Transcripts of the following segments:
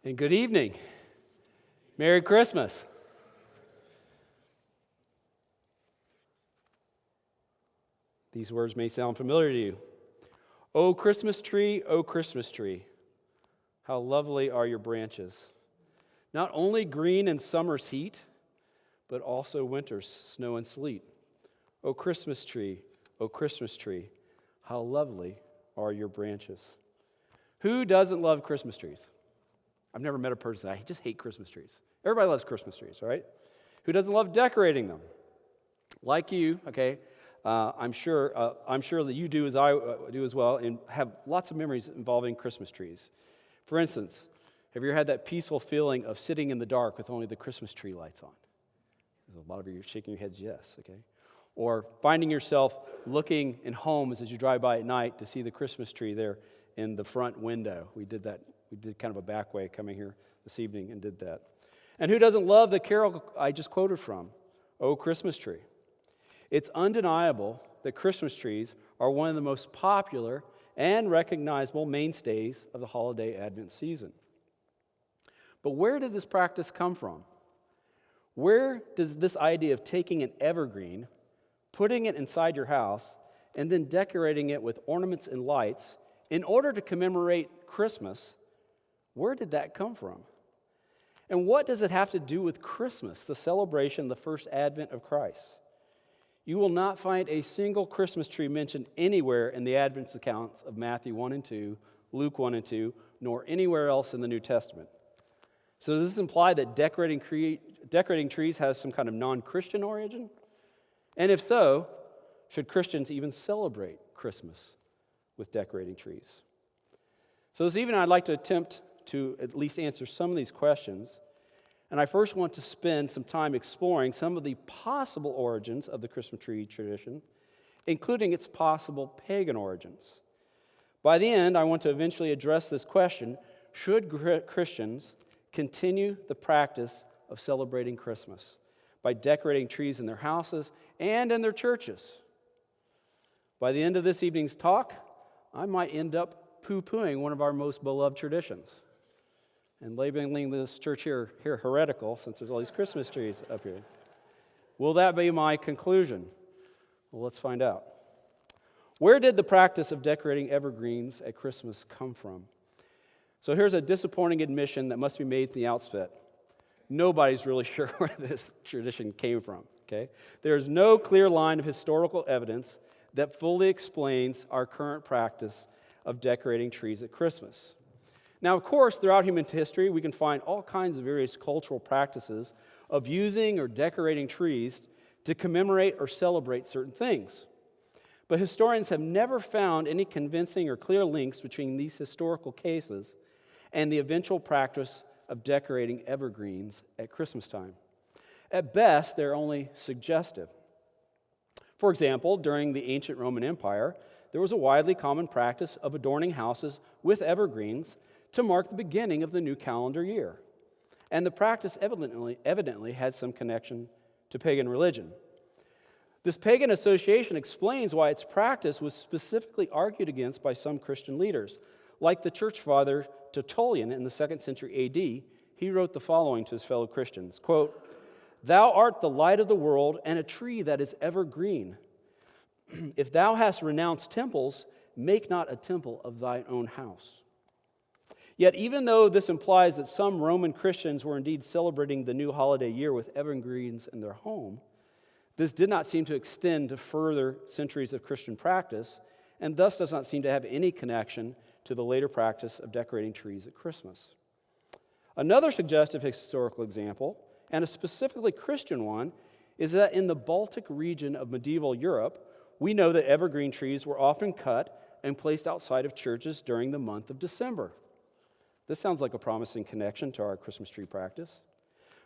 And good evening. Merry Christmas. These words may sound familiar to you. O Christmas tree, how lovely are your branches. Not only green in summer's heat, but also winter's snow and sleet. O Christmas tree, how lovely are your branches. Who doesn't love Christmas trees? I've never met a person that I just hate Christmas trees. Everybody loves Christmas trees, right? Who doesn't love decorating them? Like you, okay, I'm sure that you do as I do as well, and have lots of memories involving Christmas trees. For instance, have you ever had that peaceful feeling of sitting in the dark with only the Christmas tree lights on? A lot of you are shaking your heads yes, okay? Or finding yourself looking in homes as you drive by at night to see the Christmas tree there in the front window. We did that. We did kind of a back way coming here this evening and did that. And who doesn't love the carol I just quoted from, O Christmas Tree? It's undeniable that Christmas trees are one of the most popular and recognizable mainstays of the holiday Advent season. But where did this practice come from? Where does this idea of taking an evergreen, putting it inside your house, and then decorating it with ornaments and lights in order to commemorate Christmas, where did that come from? And what does it have to do with Christmas, the celebration, the first advent of Christ? You will not find a single Christmas tree mentioned anywhere in the Advent accounts of Matthew 1 and 2, Luke 1 and 2, nor anywhere else in the New Testament. So does this imply that decorating trees has some kind of non-Christian origin? And if so, should Christians even celebrate Christmas with decorating trees? So this evening I'd like to attempt to at least answer some of these questions. And I first want to spend some time exploring some of the possible origins of the Christmas tree tradition, including its possible pagan origins. By the end, I want to eventually address this question: should Christians continue the practice of celebrating Christmas by decorating trees in their houses and in their churches? By the end of this evening's talk, I might end up poo-pooing one of our most beloved traditions and labeling this church here heretical, since there's all these Christmas trees up here. Will that be my conclusion? Well, let's find out. Where did the practice of decorating evergreens at Christmas come from? So here's a disappointing admission that must be made at the outset. Nobody's really sure where this tradition came from, okay? There's no clear line of historical evidence that fully explains our current practice of decorating trees at Christmas. Now, of course, throughout human history, we can find all kinds of various cultural practices of using or decorating trees to commemorate or celebrate certain things. But historians have never found any convincing or clear links between these historical cases and the eventual practice of decorating evergreens at Christmas time. At best, they're only suggestive. For example, during the ancient Roman Empire, there was a widely common practice of adorning houses with evergreens to mark the beginning of the new calendar year. And the practice evidently had some connection to pagan religion. This pagan association explains why its practice was specifically argued against by some Christian leaders. Like the church father Tertullian in the 2nd century AD, he wrote the following to his fellow Christians, quote, "Thou art the light of the world and a tree that is ever green. If thou hast renounced temples, make not a temple of thine own house." Yet even though this implies that some Roman Christians were indeed celebrating the new holiday year with evergreens in their home, this did not seem to extend to further centuries of Christian practice, and thus does not seem to have any connection to the later practice of decorating trees at Christmas. Another suggestive historical example, and a specifically Christian one, is that in the Baltic region of medieval Europe, we know that evergreen trees were often cut and placed outside of churches during the month of December. This sounds like a promising connection to our Christmas tree practice.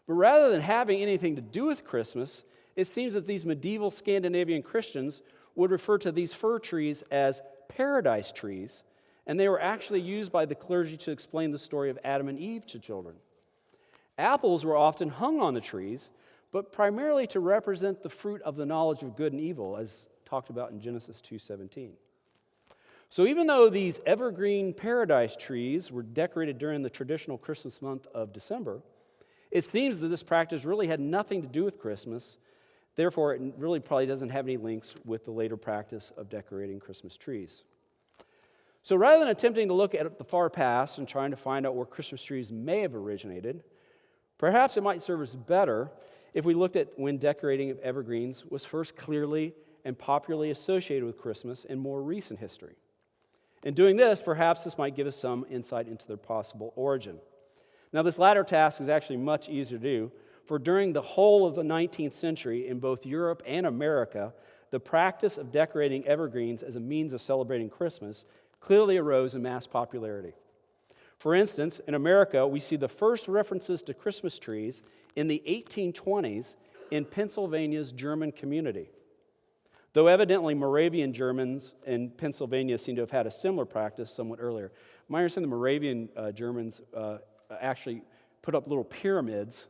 But rather than having anything to do with Christmas, it seems that these medieval Scandinavian Christians would refer to these fir trees as paradise trees, and they were actually used by the clergy to explain the story of Adam and Eve to children. Apples were often hung on the trees, but primarily to represent the fruit of the knowledge of good and evil, as talked about in Genesis 2:17. So even though these evergreen paradise trees were decorated during the traditional Christmas month of December, it seems that this practice really had nothing to do with Christmas. Therefore, it really probably doesn't have any links with the later practice of decorating Christmas trees. So rather than attempting to look at the far past and trying to find out where Christmas trees may have originated, perhaps it might serve us better if we looked at when decorating of evergreens was first clearly and popularly associated with Christmas in more recent history. In doing this, perhaps this might give us some insight into their possible origin. Now, this latter task is actually much easier to do, for during the whole of the 19th century in both Europe and America, the practice of decorating evergreens as a means of celebrating Christmas clearly arose in mass popularity. For instance, in America, we see the first references to Christmas trees in the 1820s in Pennsylvania's German community. Though evidently Moravian Germans in Pennsylvania seem to have had a similar practice somewhat earlier. My understanding, the Moravian Germans actually put up little pyramids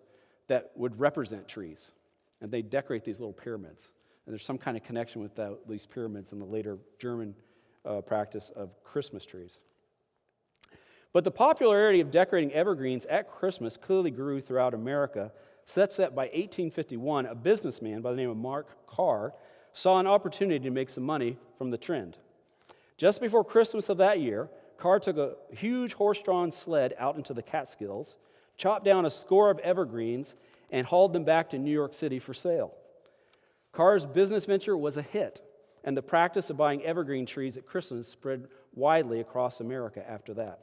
that would represent trees, and they decorate these little pyramids. And there's some kind of connection with these pyramids in the later German practice of Christmas trees. But the popularity of decorating evergreens at Christmas clearly grew throughout America, such that by 1851, a businessman by the name of Mark Carr saw an opportunity to make some money from the trend. Just before Christmas of that year, Carr took a huge horse-drawn sled out into the Catskills, chopped down a score of evergreens, and hauled them back to New York City for sale. Carr's business venture was a hit, and the practice of buying evergreen trees at Christmas spread widely across America after that.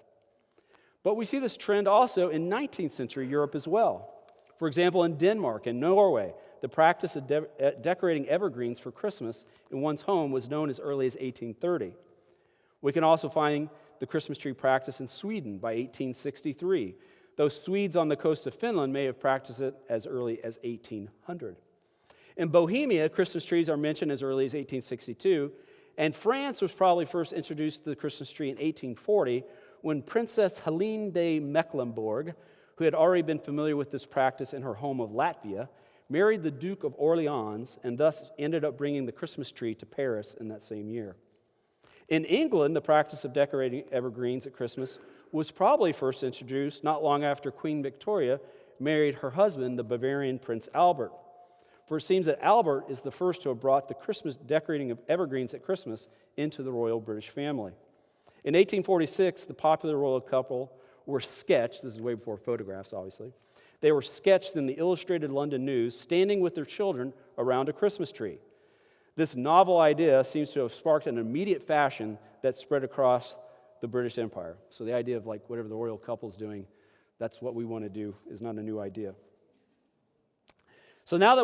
But we see this trend also in 19th century Europe as well. For example, in Denmark and Norway, the practice of decorating evergreens for Christmas in one's home was known as early as 1830. We can also find the Christmas tree practice in Sweden by 1863, though Swedes on the coast of Finland may have practiced it as early as 1800. In Bohemia, Christmas trees are mentioned as early as 1862, and France was probably first introduced to the Christmas tree in 1840 when Princess Helene de Mecklenburg, who had already been familiar with this practice in her home of Latvia, married the Duke of Orleans and thus ended up bringing the Christmas tree to Paris in that same year. In England, the practice of decorating evergreens at Christmas was probably first introduced not long after Queen Victoria married her husband, the Bavarian Prince Albert. For it seems that Albert is the first to have brought the Christmas decorating of evergreens at Christmas into the royal British family. In 1846, the popular royal couple were sketched, this is way before photographs, obviously. They were sketched in the Illustrated London News, standing with their children around a Christmas tree. This novel idea seems to have sparked an immediate fashion that spread across the British Empire. So the idea of like whatever the royal couple's doing, that's what we want to do, is not a new idea. So now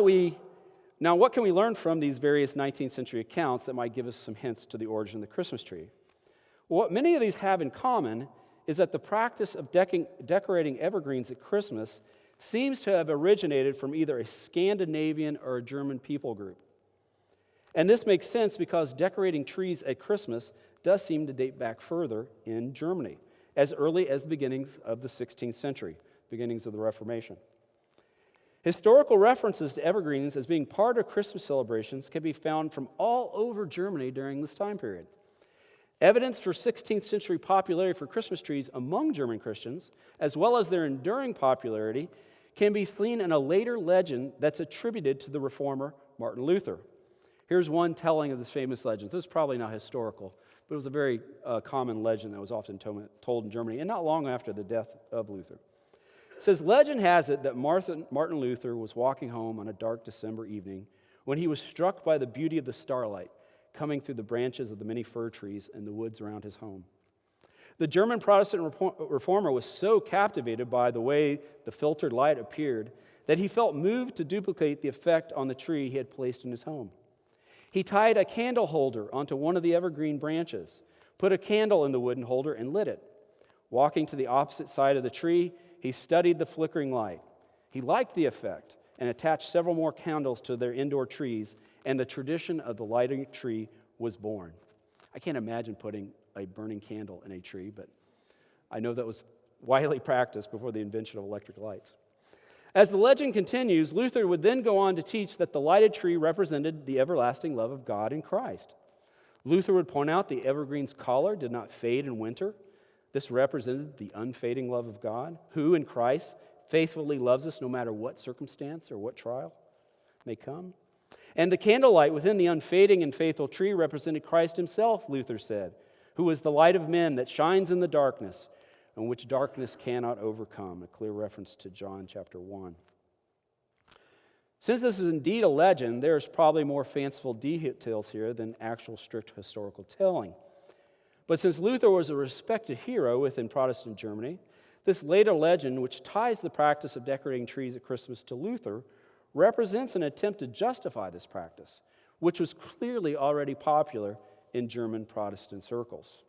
what can we learn from these various 19th century accounts that might give us some hints to the origin of the Christmas tree? Well, what many of these have in common is that the practice of decorating evergreens at Christmas seems to have originated from either a Scandinavian or a German people group. And this makes sense because decorating trees at Christmas does seem to date back further in Germany, as early as the beginnings of the 16th century, beginnings of the Reformation. Historical references to evergreens as being part of Christmas celebrations can be found from all over Germany during this time period. Evidence for 16th century popularity for Christmas trees among German Christians, as well as their enduring popularity, can be seen in a later legend that's attributed to the reformer Martin Luther. Here's one telling of this famous legend. This is probably not historical, but it was a very common legend that was often told in Germany, and not long after the death of Luther. It says, legend has it that Martin Luther was walking home on a dark December evening when he was struck by the beauty of the starlight coming through the branches of the many fir trees in the woods around his home. The German Protestant reformer was so captivated by the way the filtered light appeared that he felt moved to duplicate the effect on the tree he had placed in his home. He tied a candle holder onto one of the evergreen branches, put a candle in the wooden holder, and lit it. Walking to the opposite side of the tree, he studied the flickering light. He liked the effect and attached several more candles to their indoor trees, and the tradition of the lighting tree was born. I can't imagine putting a burning candle in a tree, but I know that was widely practiced before the invention of electric lights. As the legend continues, Luther would then go on to teach that the lighted tree represented the everlasting love of God in Christ. Luther would point out the evergreen's color did not fade in winter. This represented the unfading love of God, who in Christ faithfully loves us no matter what circumstance or what trial may come. And the candlelight within the unfading and faithful tree represented Christ himself, Luther said, who is the light of men that shines in the darkness, and which darkness cannot overcome. A clear reference to John chapter 1. Since this is indeed a legend, there's probably more fanciful details here than actual strict historical telling. But since Luther was a respected hero within Protestant Germany, this later legend, which ties the practice of decorating trees at Christmas to Luther, represents an attempt to justify this practice, which was clearly already popular in German Protestant circles.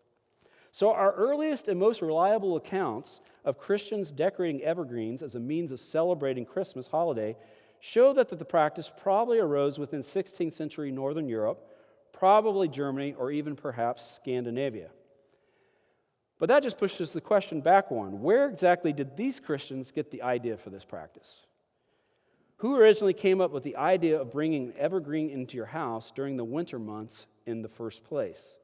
So our earliest and most reliable accounts of Christians decorating evergreens as a means of celebrating Christmas holiday show that the practice probably arose within 16th century Northern Europe, probably Germany, or even perhaps Scandinavia. But that just pushes the question back one. Where exactly did these Christians get the idea for this practice? Who originally came up with the idea of bringing an evergreen into your house during the winter months in the first place?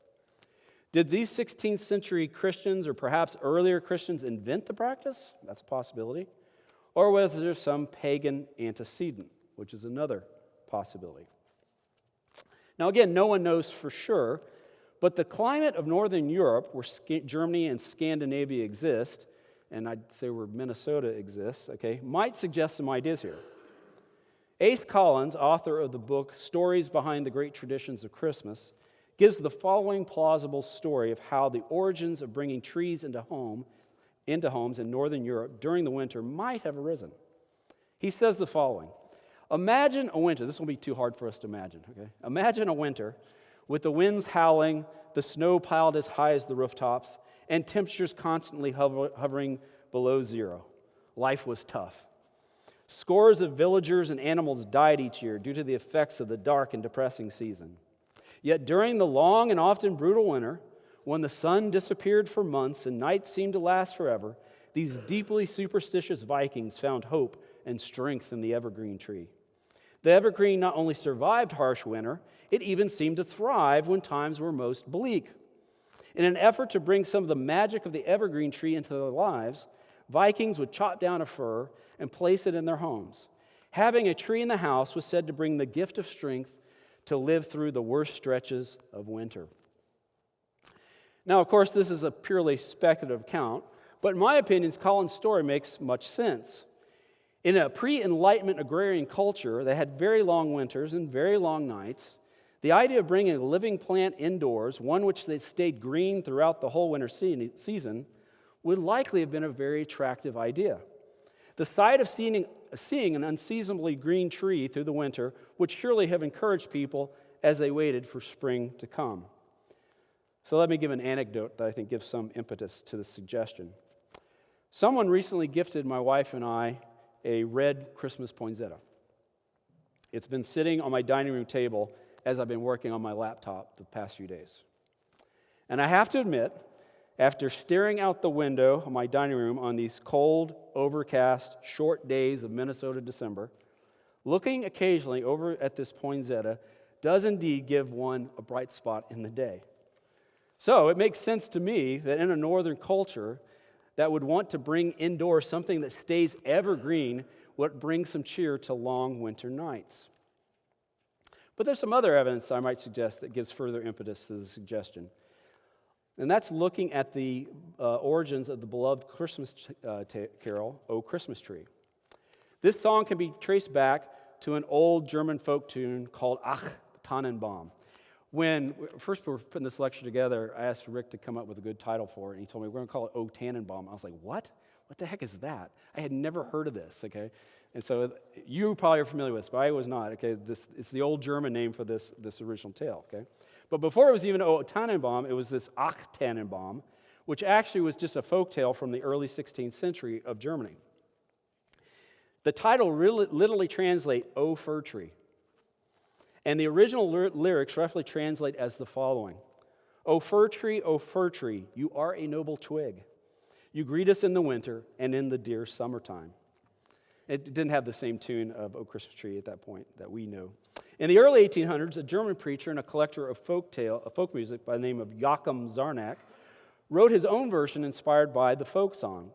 Did these 16th century Christians or perhaps earlier Christians invent the practice? That's a possibility. Or was there some pagan antecedent, which is another possibility. Now again, no one knows for sure, but the climate of Northern Europe, where Germany and Scandinavia exist, and I'd say where Minnesota exists, might suggest some ideas here. Ace Collins, author of the book Stories Behind the Great Traditions of Christmas, gives the following plausible story of how the origins of bringing trees into homes in Northern Europe during the winter might have arisen. He says the following: imagine a winter, this will be too hard for us to imagine, Imagine a winter with the winds howling, the snow piled as high as the rooftops, and temperatures constantly hovering below zero. Life was tough. Scores of villagers and animals died each year due to the effects of the dark and depressing season. Yet during the long and often brutal winter, when the sun disappeared for months and nights seemed to last forever, these deeply superstitious Vikings found hope and strength in the evergreen tree. The evergreen not only survived harsh winter, it even seemed to thrive when times were most bleak. In an effort to bring some of the magic of the evergreen tree into their lives, Vikings would chop down a fir and place it in their homes. Having a tree in the house was said to bring the gift of strength to live through the worst stretches of winter. Now, of course, this is a purely speculative account, but in my opinion, Collins' story makes much sense. In a pre-Enlightenment agrarian culture that had very long winters and very long nights, the idea of bringing a living plant indoors, one which they stayed green throughout the whole winter season, would likely have been a very attractive idea. The sight of seeing an unseasonably green tree through the winter would surely have encouraged people as they waited for spring to come. So let me give an anecdote that I think gives some impetus to the suggestion. Someone recently gifted my wife and I a red Christmas poinsettia. It's been sitting on my dining room table as I've been working on my laptop the past few days. And I have to admit, after staring out the window of my dining room on these cold, overcast, short days of Minnesota December, looking occasionally over at this poinsettia does indeed give one a bright spot in the day. So it makes sense to me that in a northern culture that would want to bring indoors something that stays evergreen would bring some cheer to long winter nights. But there's some other evidence I might suggest that gives further impetus to the suggestion. And that's looking at the origins of the beloved Christmas carol, O Christmas Tree. This song can be traced back to an old German folk tune called Ach, Tannenbaum. When first we were putting this lecture together, I asked Rick to come up with a good title for it, and he told me we're going to call it O Tannenbaum. I was like, what? What the heck is that? I had never heard of this, And so you probably are familiar with this, but I was not, It's the old German name for this original tale, But before it was even O Tannenbaum, it was this Ach Tannenbaum, which actually was just a folk tale from the early 16th century of Germany. The title literally translates O Fir Tree. And the original lyrics roughly translate as the following: O fir tree, you are a noble twig. You greet us in the winter and in the dear summertime. It didn't have the same tune of O Christmas Tree at that point that we know. In the early 1800s, a German preacher and a collector of folk music by the name of Joachim Zarnak wrote his own version inspired by the folk song.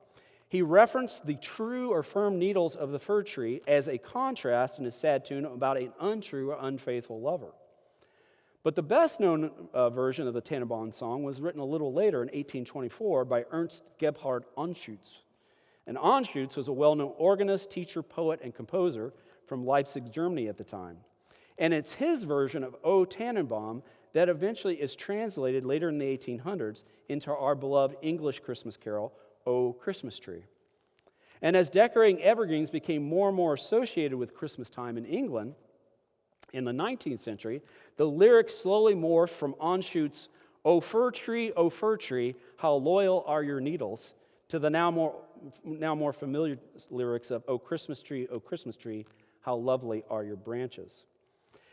He referenced the true or firm needles of the fir tree as a contrast in his sad tune about an untrue or unfaithful lover. But the best-known version of the Tannenbaum song was written a little later in 1824 by Ernst Gebhard Anschutz. And Anschutz was a well-known organist, teacher, poet, and composer from Leipzig, Germany at the time. And it's his version of O Tannenbaum that eventually is translated later in the 1800s into our beloved English Christmas carol, O Christmas Tree. And as decorating evergreens became more and more associated with Christmas time in England, in the 19th century, the lyrics slowly morphed from Anschutz's O fir tree, how loyal are your needles, to the now more familiar lyrics of O Christmas tree, how lovely are your branches.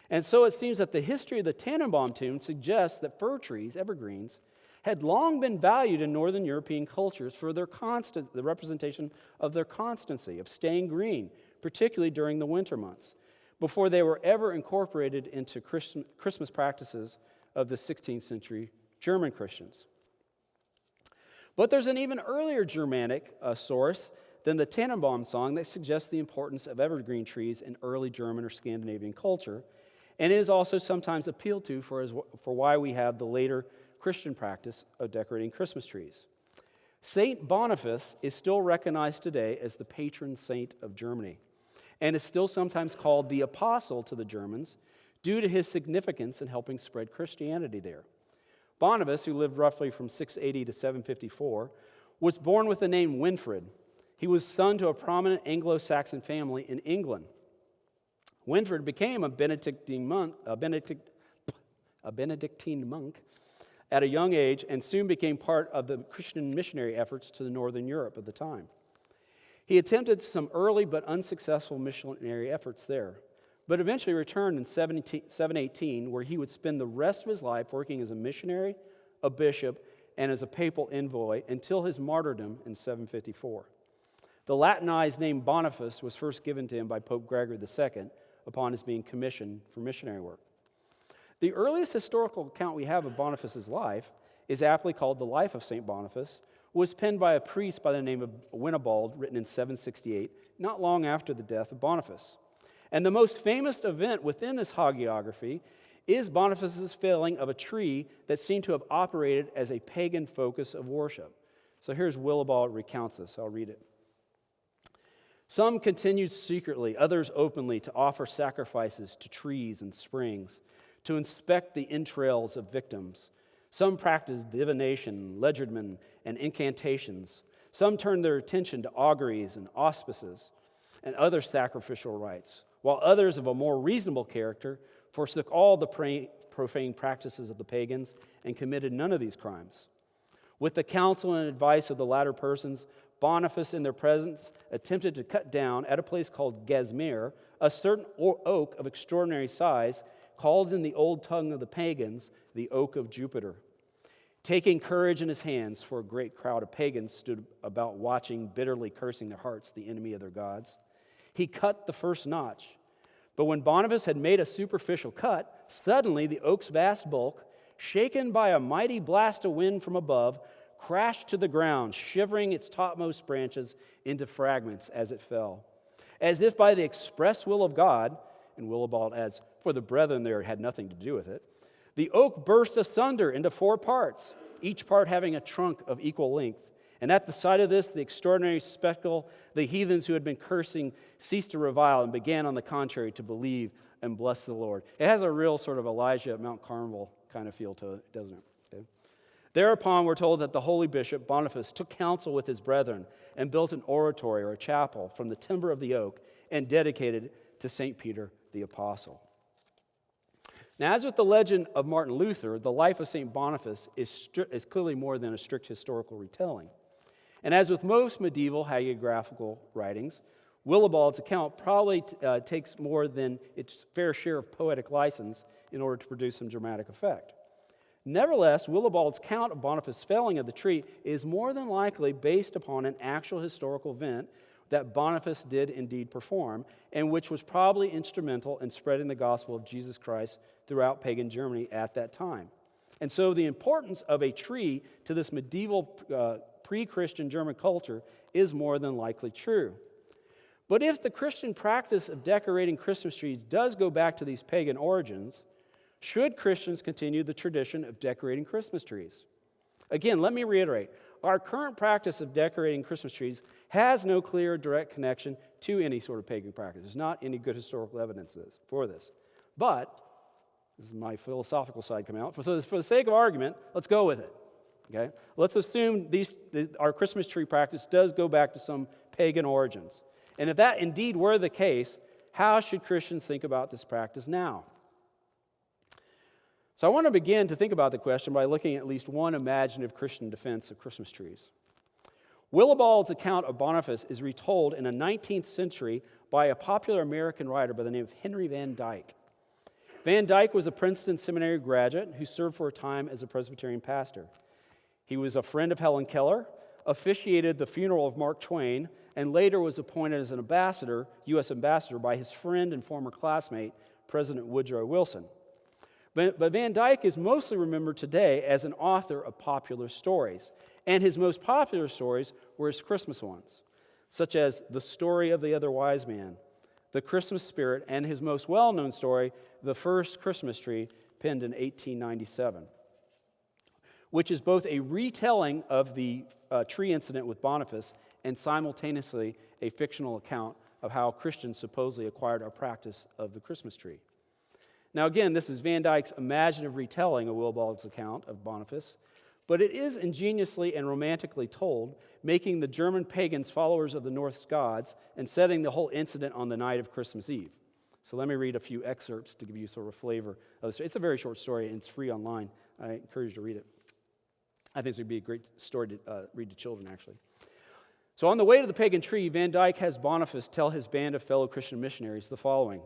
And so it seems that the history of the Tannenbaum tune suggests that fir trees, evergreens, had long been valued in Northern European cultures for the representation of their constancy, of staying green, particularly during the winter months, before they were ever incorporated into Christmas practices of the 16th century German Christians. But there's an even earlier Germanic source than the Tannenbaum song that suggests the importance of evergreen trees in early German or Scandinavian culture, and it is also sometimes appealed to for why we have the later Christian practice of decorating Christmas trees. Saint Boniface is still recognized today as the patron saint of Germany, and is still sometimes called the apostle to the Germans due to his significance in helping spread Christianity there. Boniface, who lived roughly from 680 to 754, was born with the name Winfrid. He was son to a prominent Anglo-Saxon family in England. Winfrid became a Benedictine monk at a young age and soon became part of the Christian missionary efforts to the Northern Europe at the time. He attempted some early but unsuccessful missionary efforts there, but eventually returned in 718, where he would spend the rest of his life working as a missionary, a bishop, and as a papal envoy until his martyrdom in 754. The Latinized name Boniface was first given to him by Pope Gregory II upon his being commissioned for missionary work. The earliest historical account we have of Boniface's life is aptly called The Life of St. Boniface, was penned by a priest by the name of Winibald, written in 768, not long after the death of Boniface. And the most famous event within this hagiography is Boniface's felling of a tree that seemed to have operated as a pagan focus of worship. So here's Willibald recounts this. I'll read it. Some continued secretly, others openly, to offer sacrifices to trees and springs, to inspect the entrails of victims. Some practiced divination, legerdemain, and incantations. Some turned their attention to auguries and auspices and other sacrificial rites, while others of a more reasonable character forsook all the profane practices of the pagans and committed none of these crimes. With the counsel and advice of the latter persons, Boniface, in their presence, attempted to cut down, at a place called Gesmere, a certain oak of extraordinary size, called in the old tongue of the pagans, the oak of Jupiter. Taking courage in his hands, for a great crowd of pagans stood about watching, bitterly cursing their hearts, the enemy of their gods, he cut the first notch. But when Boniface had made a superficial cut, suddenly the oak's vast bulk, shaken by a mighty blast of wind from above, crashed to the ground, shivering its topmost branches into fragments as it fell. As if by the express will of God, and Willibald adds, for the brethren there had nothing to do with it, the oak burst asunder into 4 parts, each part having a trunk of equal length. And at the sight of this, the extraordinary spectacle, the heathens who had been cursing ceased to revile and began, on the contrary, to believe and bless the Lord. It has a real sort of Elijah at Mount Carmel kind of feel to it, doesn't it? Okay. Thereupon, we're told that the holy bishop, Boniface, took counsel with his brethren and built an oratory or a chapel from the timber of the oak and dedicated it to St. Peter the Apostle. Now, as with the legend of Martin Luther, the life of St. Boniface is clearly more than a strict historical retelling. And as with most medieval hagiographical writings, Willibald's account probably takes more than its fair share of poetic license in order to produce some dramatic effect. Nevertheless, Willibald's account of Boniface's felling of the tree is more than likely based upon an actual historical event that Boniface did indeed perform, and which was probably instrumental in spreading the gospel of Jesus Christ throughout pagan Germany at that time. And so the importance of a tree to this medieval pre-Christian German culture is more than likely true. But if the Christian practice of decorating Christmas trees does go back to these pagan origins, should Christians continue the tradition of decorating Christmas trees? Again, let me reiterate, our current practice of decorating Christmas trees has no clear direct connection to any sort of pagan practice. There's not any good historical evidence for this. But, this is my philosophical side coming out, for the sake of argument, let's go with it. Okay? Let's assume our Christmas tree practice does go back to some pagan origins. And if that indeed were the case, how should Christians think about this practice now? So I want to begin to think about the question by looking at least one imaginative Christian defense of Christmas trees. Willibald's account of Boniface is retold in the 19th century by a popular American writer by the name of Henry Van Dyke. Van Dyke was a Princeton Seminary graduate who served for a time as a Presbyterian pastor. He was a friend of Helen Keller, officiated the funeral of Mark Twain, and later was appointed as an ambassador, U.S. ambassador, by his friend and former classmate, President Woodrow Wilson. But Van Dyke is mostly remembered today as an author of popular stories, and his most popular stories were his Christmas ones, such as The Story of the Other Wise Man, The Christmas Spirit, and his most well-known story, The First Christmas Tree, penned in 1897, which is both a retelling of the tree incident with Boniface and simultaneously a fictional account of how Christians supposedly acquired our practice of the Christmas tree. Now again, this is Van Dyke's imaginative retelling of Willibald's account of Boniface, but it is ingeniously and romantically told, making the German pagans followers of the Norse gods and setting the whole incident on the night of Christmas Eve. So let me read a few excerpts to give you sort of a flavor of the story. It's a very short story and it's free online. I encourage you to read it. I think this would be a great story to read to children, actually. So on the way to the pagan tree, Van Dyke has Boniface tell his band of fellow Christian missionaries the following.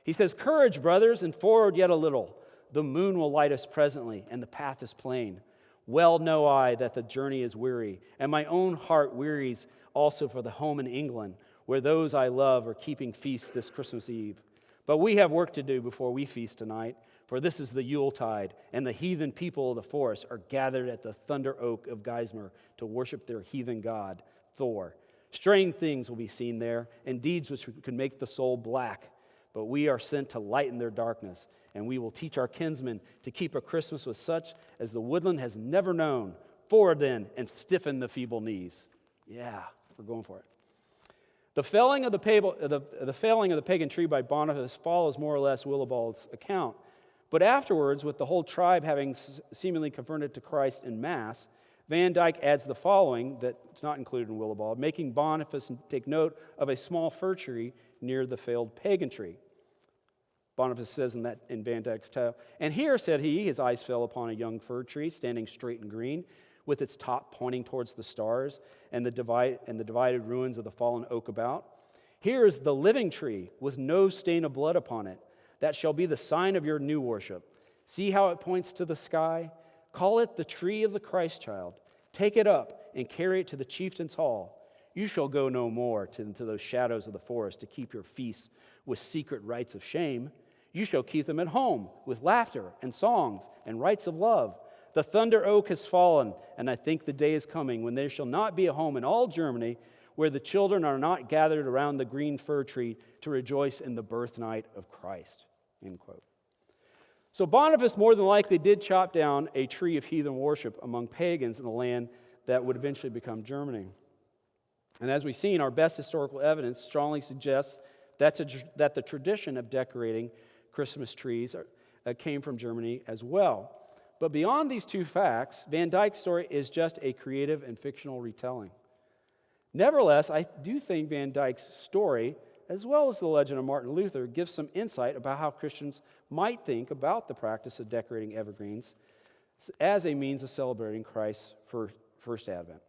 He says, "Courage, brothers, and forward yet a little. The moon will light us presently, and the path is plain. Well know I that the journey is weary, and my own heart wearies also for the home in England, where those I love are keeping feast this Christmas Eve. But we have work to do before we feast tonight, for this is the Yuletide, and the heathen people of the forest are gathered at the Thunder Oak of Geismar to worship their heathen god, Thor. Strange things will be seen there, and deeds which could make the soul black. But we are sent to lighten their darkness, and we will teach our kinsmen to keep a Christmas with such as the woodland has never known. Forward then, and stiffen the feeble knees." Yeah, we're going for it. The felling of the pagan tree by Boniface follows more or less Willibald's account. But afterwards, with the whole tribe having seemingly converted to Christ in mass, Van Dyke adds the following that's not included in Willibald, making Boniface take note of a small fir tree near the failed pagan tree. Boniface says in Van Dyke's tale, "And here," said he, "his eyes fell upon a young fir tree standing straight and green, with its top pointing towards the stars and the divided ruins of the fallen oak about. Here is the living tree with no stain of blood upon it. That shall be the sign of your new worship. See how it points to the sky? Call it the tree of the Christ child. Take it up and carry it to the chieftain's hall. You shall go no more into those shadows of the forest to keep your feasts with secret rites of shame. You shall keep them at home with laughter and songs and rites of love. The thunder oak has fallen, and I think the day is coming when there shall not be a home in all Germany where the children are not gathered around the green fir tree to rejoice in the birth night of Christ." End quote. So Boniface more than likely did chop down a tree of heathen worship among pagans in the land that would eventually become Germany. And as we've seen, our best historical evidence strongly suggests that the tradition of decorating Christmas trees came from Germany as well. But beyond these two facts, Van Dyke's story is just a creative and fictional retelling. Nevertheless, I do think Van Dyke's story, as well as the legend of Martin Luther, gives some insight about how Christians might think about the practice of decorating evergreens as a means of celebrating Christ's first advent.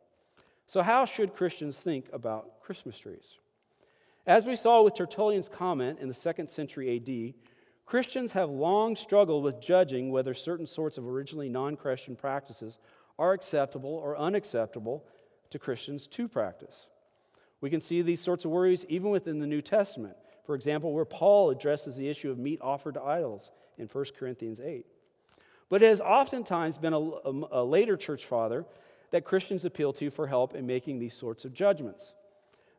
So how should Christians think about Christmas trees? As we saw with Tertullian's comment in the 2nd century AD, Christians have long struggled with judging whether certain sorts of originally non-Christian practices are acceptable or unacceptable to Christians to practice. We can see these sorts of worries even within the New Testament. For example, where Paul addresses the issue of meat offered to idols in 1 Corinthians 8. But it has oftentimes been a later church father that Christians appeal to for help in making these sorts of judgments.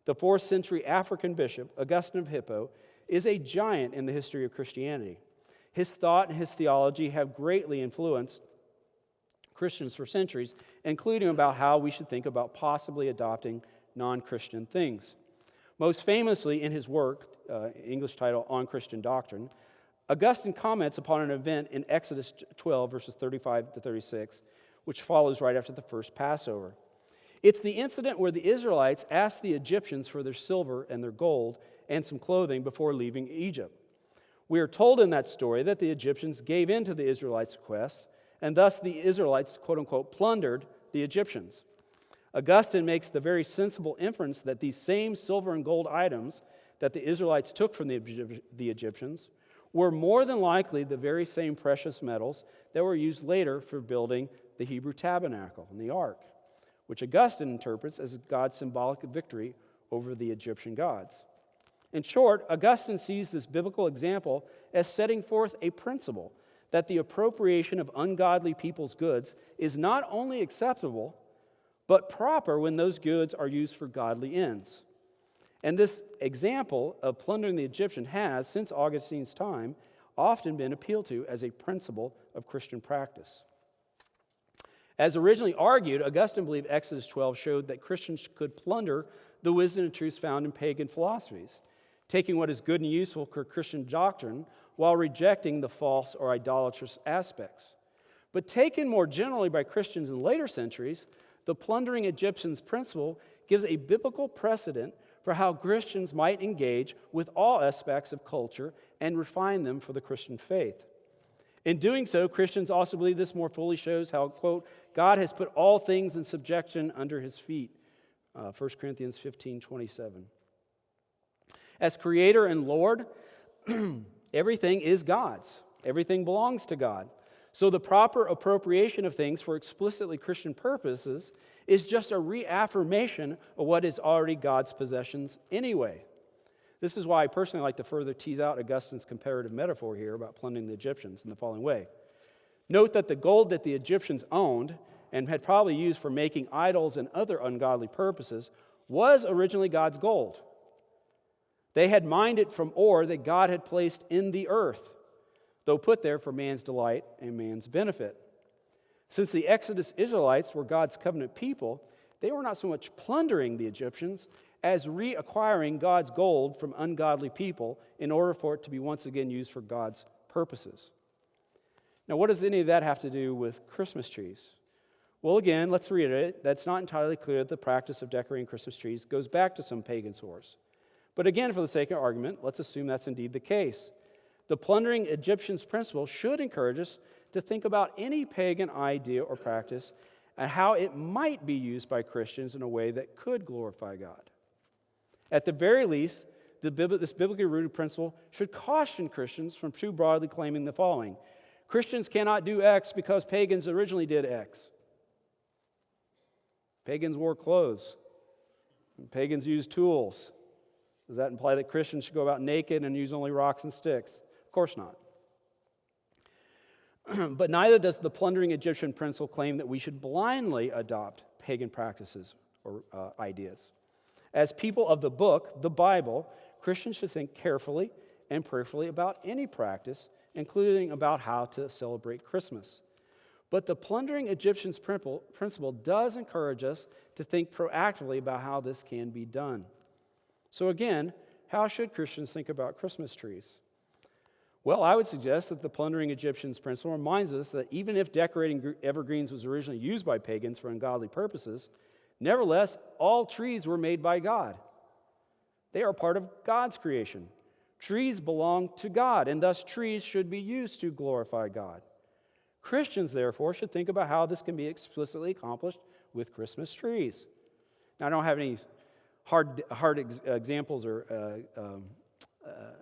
The 4th century African bishop, Augustine of Hippo, is a giant in the history of Christianity. His thought and his theology have greatly influenced Christians for centuries, including about how we should think about possibly adopting non-Christian things. Most famously in his work, English title, On Christian Doctrine, Augustine comments upon an event in Exodus 12, verses 35 to 36, which follows right after the first Passover. It's the incident where the Israelites asked the Egyptians for their silver and their gold and some clothing before leaving Egypt. We are told in that story that the Egyptians gave in to the Israelites' requests, and thus the Israelites, quote-unquote, plundered the Egyptians. Augustine makes the very sensible inference that these same silver and gold items that the Israelites took from the Egyptians were more than likely the very same precious metals that were used later for building the Hebrew tabernacle and the ark, which Augustine interprets as God's symbolic victory over the Egyptian gods. In short, Augustine sees this biblical example as setting forth a principle that the appropriation of ungodly people's goods is not only acceptable, but proper when those goods are used for godly ends. And this example of plundering the Egyptian has, since Augustine's time, often been appealed to as a principle of Christian practice. As originally argued, Augustine believed Exodus 12 showed that Christians could plunder the wisdom and truths found in pagan philosophies, taking what is good and useful for Christian doctrine while rejecting the false or idolatrous aspects. But taken more generally by Christians in later centuries, the plundering Egyptians principle gives a biblical precedent for how Christians might engage with all aspects of culture and refine them for the Christian faith. In doing so, Christians also believe this more fully shows how, quote, God has put all things in subjection under his feet, 1 Corinthians 15:27. As creator and Lord, everything is God's. Everything belongs to God. So the proper appropriation of things for explicitly Christian purposes is just a reaffirmation of what is already God's possessions anyway. This is why I personally like to further tease out Augustine's comparative metaphor here about plundering the Egyptians in the following way. Note that the gold that the Egyptians owned and had probably used for making idols and other ungodly purposes was originally God's gold. They had mined it from ore that God had placed in the earth, though put there for man's delight and man's benefit. Since the Exodus Israelites were God's covenant people, they were not so much plundering the Egyptians as reacquiring God's gold from ungodly people in order for it to be once again used for God's purposes. Now, what does any of that have to do with Christmas trees? Well, again, let's reiterate, that's not entirely clear that the practice of decorating Christmas trees goes back to some pagan source. But again, for the sake of argument, let's assume that's indeed the case. The plundering Egyptians principle should encourage us to think about any pagan idea or practice and how it might be used by Christians in a way that could glorify God. At the very least, this biblically rooted principle should caution Christians from too broadly claiming the following: Christians cannot do X because pagans originally did X. Pagans wore clothes. Pagans used tools. Does that imply that Christians should go about naked and use only rocks and sticks? Of course not. But neither does the plundering Egyptian principle claim that we should blindly adopt pagan practices or ideas. As people of the book, the Bible, Christians should think carefully and prayerfully about any practice, including about how to celebrate Christmas. But the plundering Egyptians principle does encourage us to think proactively about how this can be done. So again, how should Christians think about Christmas trees? Well, I would suggest that the plundering Egyptians principle reminds us that even if decorating evergreens was originally used by pagans for ungodly purposes, nevertheless, all trees were made by God. They are part of God's creation. Trees belong to God, and thus trees should be used to glorify God. Christians, therefore, should think about how this can be explicitly accomplished with Christmas trees. Now, I don't have any hard examples or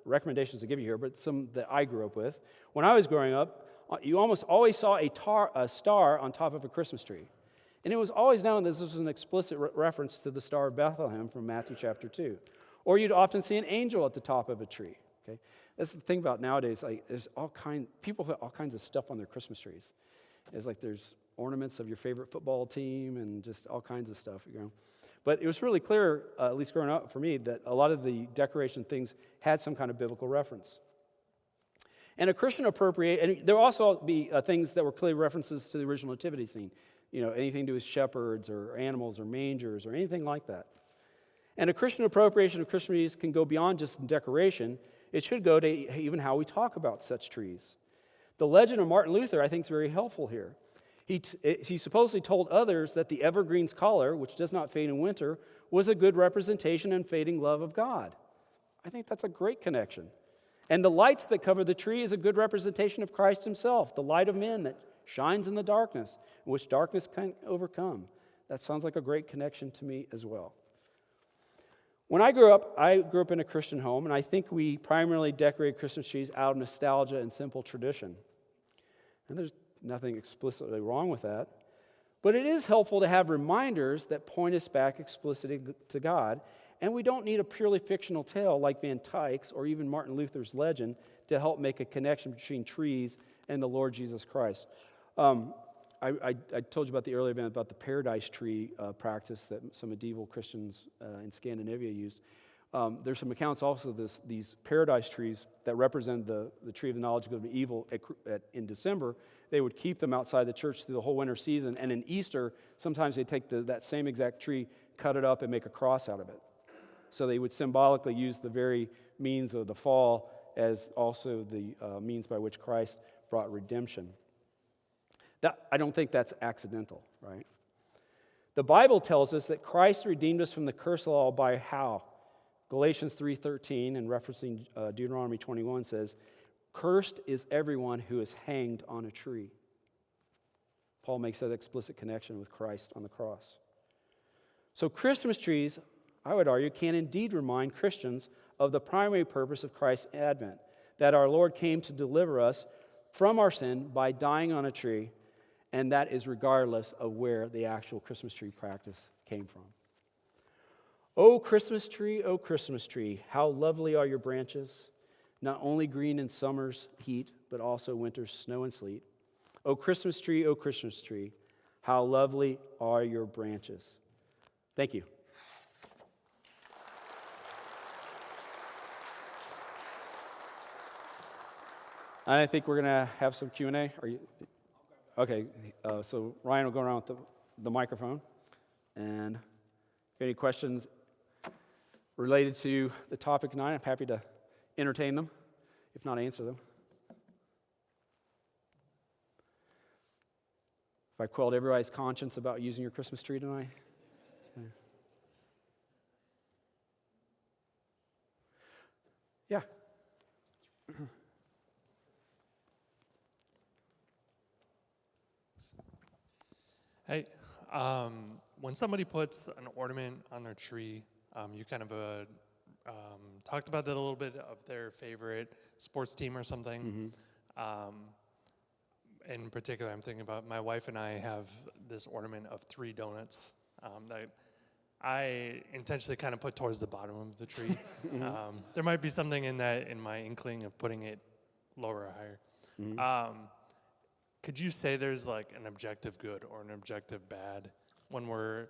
recommendations to give you here, but some that I grew up with. When I was growing up, you almost always saw a star on top of a Christmas tree. And it was always known this was an explicit reference to the Star of Bethlehem from Matthew chapter 2. Or you'd often see an angel at the top of a tree. Okay, that's the thing about nowadays. Like, there's people put all kinds of stuff on their Christmas trees. It's like there's ornaments of your favorite football team and just all kinds of stuff, But it was really clear, at least growing up for me, that a lot of the decoration things had some kind of biblical reference. And a Christian and there will also be things that were clearly references to the original nativity scene. Anything to do with shepherds or animals or mangers or anything like that. And a Christian appropriation of Christmas trees can go beyond just decoration. It should go to even how we talk about such trees. The legend of Martin Luther, I think, is very helpful here. He supposedly told others that the evergreen's color, which does not fade in winter, was a good representation and fading love of God. I think that's a great connection. And the lights that cover the tree is a good representation of Christ himself, the light of men that shines in the darkness, which darkness can overcome. That sounds like a great connection to me as well. When I grew up in a Christian home, and I think we primarily decorated Christmas trees out of nostalgia and simple tradition. And there's nothing explicitly wrong with that. But it is helpful to have reminders that point us back explicitly to God, and we don't need a purely fictional tale like Van Dyck's or even Martin Luther's legend to help make a connection between trees and the Lord Jesus Christ. I told you about the earlier event about the paradise tree practice that some medieval Christians in Scandinavia used. There's some accounts also of these paradise trees that represent the tree of the knowledge of good and evil in December. They would keep them outside the church through the whole winter season, and in Easter, sometimes they'd take that same exact tree, cut it up, and make a cross out of it. So they would symbolically use the very means of the fall as also the means by which Christ brought redemption. I don't think that's accidental, right? The Bible tells us that Christ redeemed us from the curse of the law by how? Galatians 3:13, and referencing Deuteronomy 21, says, "Cursed is everyone who is hanged on a tree." Paul makes that explicit connection with Christ on the cross. So Christmas trees, I would argue, can indeed remind Christians of the primary purpose of Christ's advent, that our Lord came to deliver us from our sin by dying on a tree, and that is regardless of where the actual Christmas tree practice came from. O Christmas tree, how lovely are your branches, not only green in summer's heat, but also winter's snow and sleet. O Christmas tree, how lovely are your branches. Thank you. I think we're going to have some Q&A. Are you? Okay, so Ryan will go around with the microphone. And if any questions related to the topic tonight, I'm happy to entertain them, if not answer them. If I quelled everybody's conscience about using your Christmas tree tonight. Yeah. Hey, when somebody puts an ornament on their tree, you kind of talked about that a little bit of their favorite sports team or something. In particular, I'm thinking about my wife and I have this ornament of 3 donuts that I intentionally kind of put towards the bottom of the tree. There might be something in that in my inkling of putting it lower or higher. Could you say there's like an objective good or an objective bad when we're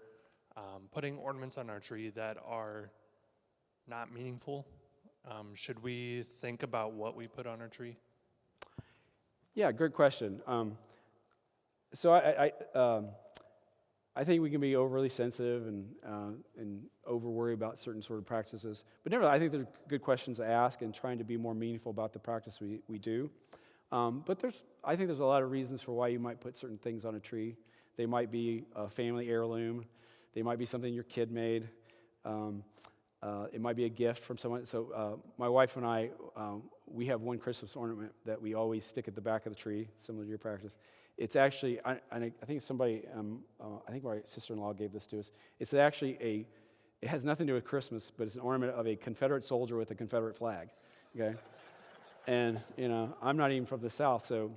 putting ornaments on our tree that are not meaningful? Should we think about what we put on our tree? Yeah, good question. So I think we can be overly sensitive and over worry about certain sort of practices. But nevertheless, I think they're good questions to ask and trying to be more meaningful about the practice we do. But I think there's a lot of reasons for why you might put certain things on a tree. They might be a family heirloom. They might be something your kid made. It might be a gift from someone. So my wife and I, we have one Christmas ornament that we always stick at the back of the tree, similar to your practice. It's actually, I think somebody, I think my sister-in-law gave this to us. It's actually it has nothing to do with Christmas, but it's an ornament of a Confederate soldier with a Confederate flag. Okay. And, I'm not even from the South, so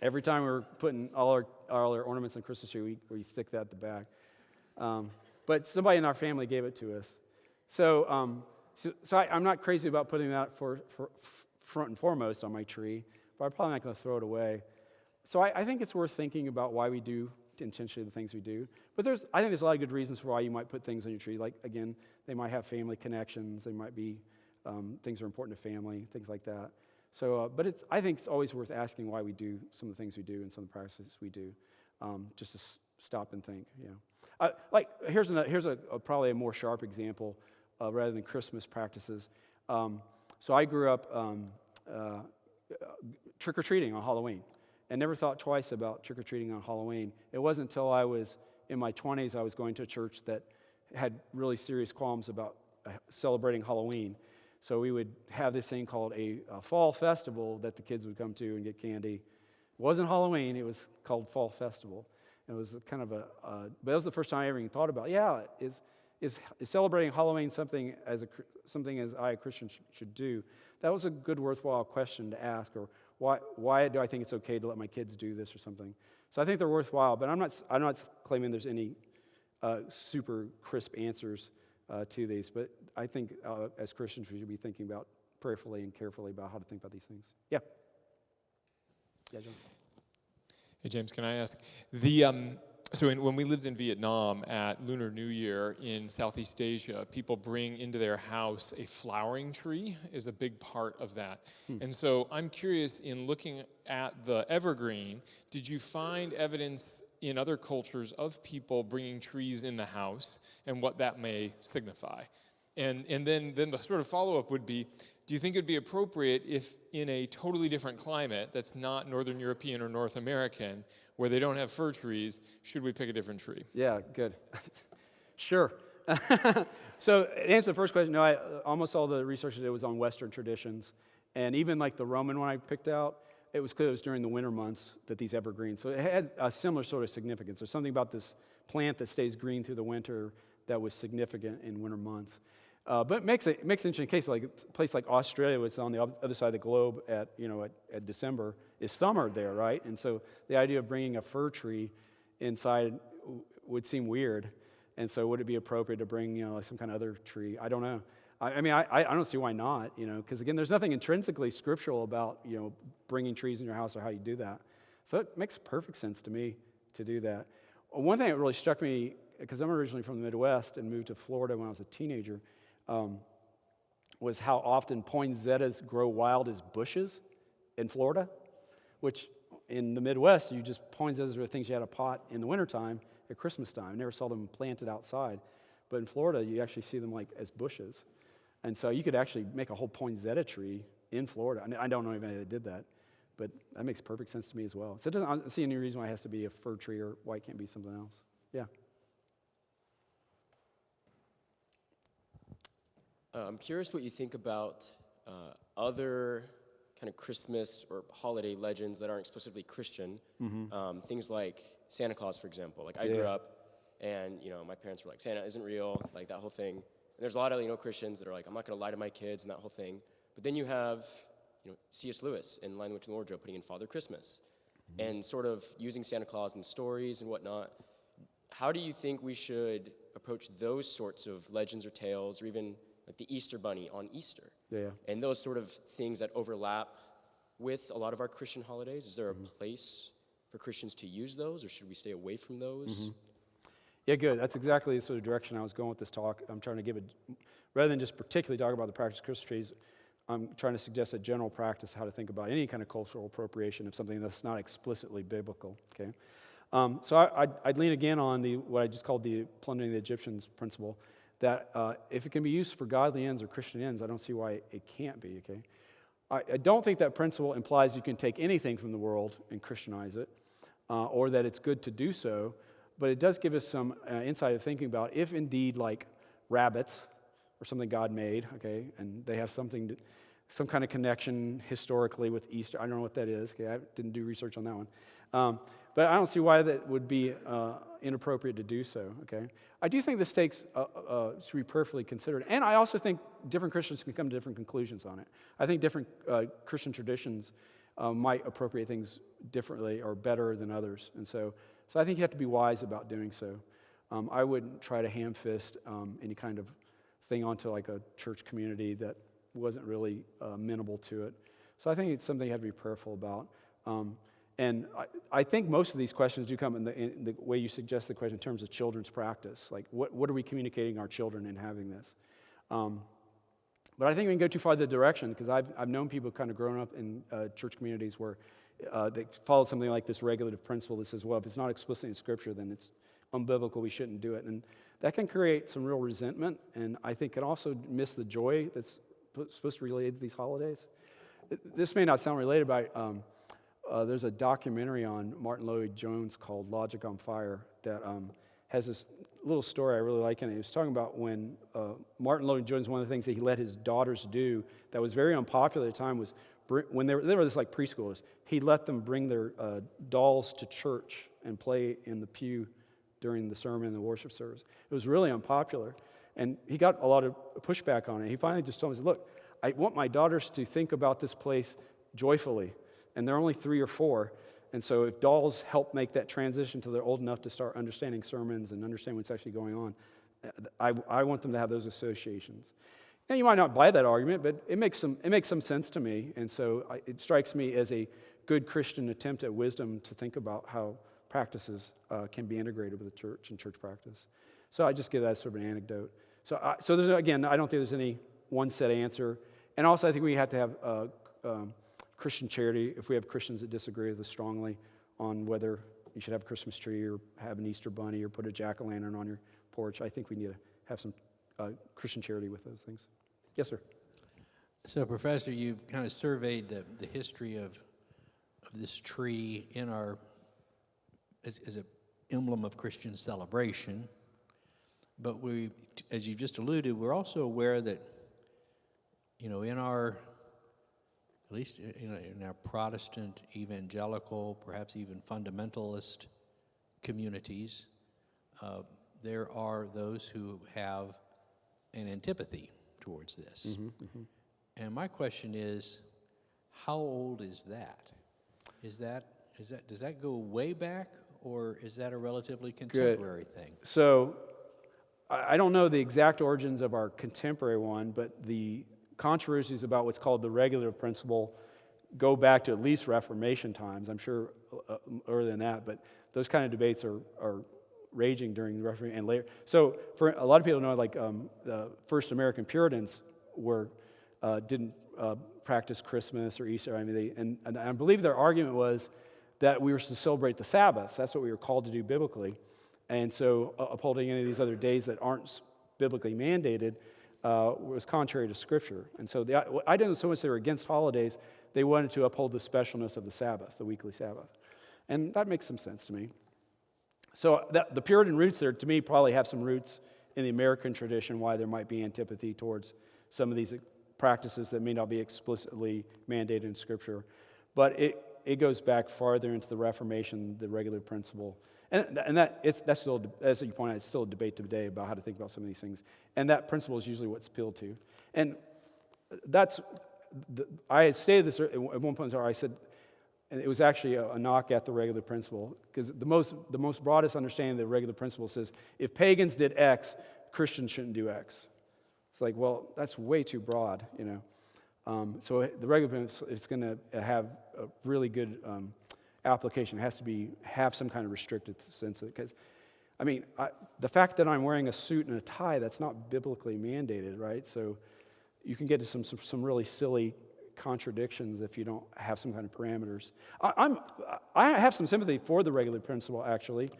every time we're putting all our ornaments on Christmas tree, we stick that at the back. But somebody in our family gave it to us. So I'm not crazy about putting that for front and foremost on my tree, but I'm probably not going to throw it away. So I think it's worth thinking about why we do intentionally the things we do. But I think there's a lot of good reasons for why you might put things on your tree. Like, again, they might have family connections. They might be things that are important to family, things like that. So, but I think it's always worth asking why we do some of the things we do and some of the practices we do, just to stop and think. Here's probably a more sharp example rather than Christmas practices. So I grew up trick-or-treating on Halloween and never thought twice about trick-or-treating on Halloween. It wasn't until I was in my 20s I was going to a church that had really serious qualms about celebrating Halloween. So we would have this thing called a fall festival that the kids would come to and get candy. It wasn't Halloween, it was called Fall Festival. It was kind of but that was the first time I ever even thought about, is celebrating Halloween something as I, a Christian, should do? That was a good, worthwhile question to ask, or why do I think it's okay to let my kids do this or something? So I think they're worthwhile, but I'm not claiming there's any super crisp answers to these, but I think as Christians we should be thinking about prayerfully and carefully about how to think about these things. Yeah, John. Hey, James, can I ask? When we lived in Vietnam at Lunar New Year in Southeast Asia, people bring into their house a flowering tree is a big part of that. And so I'm curious, in looking at the evergreen, did you find evidence in other cultures of people bringing trees in the house and what that may signify? And then the sort of follow-up would be, do you think it would be appropriate if in a totally different climate that's not Northern European or North American, where they don't have fir trees, should we pick a different tree? Yeah, good. Sure. So to answer the first question, no, almost all the research I did was on Western traditions. And even like the Roman one I picked out, it was clear it was during the winter months that these evergreens. So it had a similar sort of significance. There's something about this plant that stays green through the winter that was significant in winter months. But it makes an interesting case. Like a place like Australia, which is on the other side of the globe at December, is summer there, right? And so the idea of bringing a fir tree inside would seem weird. And so would it be appropriate to bring like some kind of other tree? I don't know. I mean, I don't see why not. Because again, there's nothing intrinsically scriptural about bringing trees in your house or how you do that. So it makes perfect sense to me to do that. One thing that really struck me, because I'm originally from the Midwest and moved to Florida when I was a teenager, was how often poinsettias grow wild as bushes in Florida, which in the Midwest, poinsettias are things you had a pot in the wintertime at Christmas time. I never saw them planted outside. But in Florida, you actually see them like as bushes. And so you could actually make a whole poinsettia tree in Florida. I don't know anybody that did that, but that makes perfect sense to me as well. So I don't see any reason why it has to be a fir tree or why it can't be something else. Yeah. I'm curious what you think about other kind of Christmas or holiday legends that aren't explicitly Christian. Things like Santa Claus, for example. Like I grew up, and my parents were like, Santa isn't real, like that whole thing. And there's a lot of Christians that are like, I'm not going to lie to my kids and that whole thing. But then you have C.S. Lewis in Lion, the Witch, and the Wardrobe putting in Father Christmas, and sort of using Santa Claus in stories and whatnot. How do you think we should approach those sorts of legends or tales, or even like the Easter Bunny on Easter? And those sort of things that overlap with a lot of our Christian holidays? Is there a place for Christians to use those, or should we stay away from those? Yeah, good. That's exactly the sort of direction I was going with this talk. I'm trying to give rather than just particularly talk about the practice of Christmas trees, I'm trying to suggest a general practice how to think about any kind of cultural appropriation of something that's not explicitly biblical. Okay, so I'd lean again on what I just called the plundering the Egyptians principle, that if it can be used for godly ends or Christian ends, I don't see why it can't be. Okay, I don't think that principle implies you can take anything from the world and Christianize it, or that it's good to do so. But it does give us some insight of thinking about if indeed, like rabbits or something God made, okay, and they have some kind of connection historically with Easter. I don't know what that is. Okay, I didn't do research on that one. But I don't see why that would be inappropriate to do so. Okay, I do think this should be prayerfully considered, and I also think different Christians can come to different conclusions on it. I think different Christian traditions might appropriate things differently or better than others. And so I think you have to be wise about doing so. I wouldn't try to ham-fist any kind of thing onto like a church community that wasn't really amenable to it. So I think it's something you have to be prayerful about. And I think most of these questions do come in the way you suggest the question in terms of children's practice. Like, what are we communicating our children in having this? But I think we can go too far the direction, because I've known people kind of grown up in church communities where they follow something like this regulative principle that says, well, if it's not explicit in Scripture, then it's unbiblical, we shouldn't do it. And that can create some real resentment, and I think can also miss the joy that's supposed to be related to these holidays. This may not sound related, but there's a documentary on Martin Lloyd-Jones called Logic on Fire that has this little story I really like in it. He was talking about when Martin Lloyd-Jones, one of the things that he let his daughters do that was very unpopular at the time was when they were just like preschoolers, he let them bring their dolls to church and play in the pew during the sermon and the worship service. It was really unpopular, and he got a lot of pushback on it. He finally just told me, he said, look, I want my daughters to think about this place joyfully, and they're only 3 or 4, and so if dolls help make that transition till they're old enough to start understanding sermons and understand what's actually going on, I want them to have those associations. Now, you might not buy that argument, but it makes some sense to me, and so it strikes me as a good Christian attempt at wisdom to think about how practices can be integrated with the church and church practice. So I just give that sort of an anecdote. So there's, again, I don't think there's any one set answer, and also I think we have to have Christian charity if we have Christians that disagree with us strongly on whether you should have a Christmas tree or have an Easter bunny or put a jack-o'-lantern on your porch. I think we need to have some Christian charity with those things. Yes, sir. So, Professor, you've kind of surveyed the history of this tree in our as an emblem of Christian celebration, but we, as you've just alluded, we're also aware that, in our, at least in our Protestant, evangelical, perhaps even fundamentalist communities, there are those who have an antipathy towards this. And my question is, how old is that? Does that go way back, or is that a relatively contemporary thing? So I don't know the exact origins of our contemporary one, but the controversies about what's called the regulative principle go back to at least Reformation times. I'm sure earlier than that, but those kind of debates are raging during the Reformation and later. So for a lot of people know, like the first American Puritans didn't practice Christmas or Easter. I mean, and I believe their argument was that we were to celebrate the Sabbath. That's what we were called to do biblically. And so upholding any of these other days that aren't biblically mandated was contrary to Scripture. And so I didn't know so much they were against holidays. They wanted to uphold the specialness of the Sabbath, the weekly Sabbath. And that makes some sense to me. So the Puritan roots there, to me, probably have some roots in the American tradition, why there might be antipathy towards some of these practices that may not be explicitly mandated in Scripture. But it goes back farther into the Reformation, the regulative principle. And that's still, as you point out, it's still a debate today about how to think about some of these things. And that principle is usually what's appealed to. And I had stated this at one point, I said, and it was actually a knock at the regulative principle, because the most broadest understanding of the regulative principle says, if pagans did X, Christians shouldn't do X. It's like, well, that's way too broad, So the regulative principle is going to have a really good application. It has to have some kind of restricted sense of it. Because, the fact that I'm wearing a suit and a tie, that's not biblically mandated, right? So you can get to some really silly contradictions if you don't have some kind of parameters. I have some sympathy for the regulative principle, actually,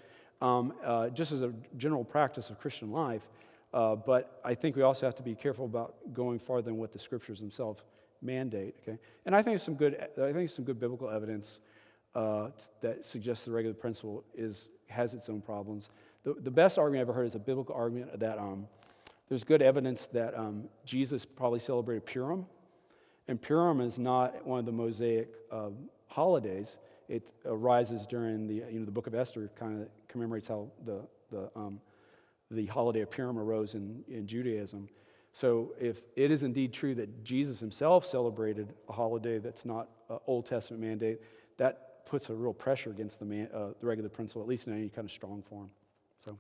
just as a general practice of Christian life. But I think we also have to be careful about going farther than what the Scriptures themselves mandate. Okay, and I think there's some good biblical evidence that suggests the regulative principle has its own problems. The best argument I've ever heard is a biblical argument that there's good evidence that Jesus probably celebrated Purim, and Purim is not one of the Mosaic holidays. It arises during the Book of Esther kind of commemorates how the holiday of Purim arose in Judaism. So if it is indeed true that Jesus himself celebrated a holiday that's not an Old Testament mandate, that puts a real pressure against the regular principle, at least in any kind of strong form. So,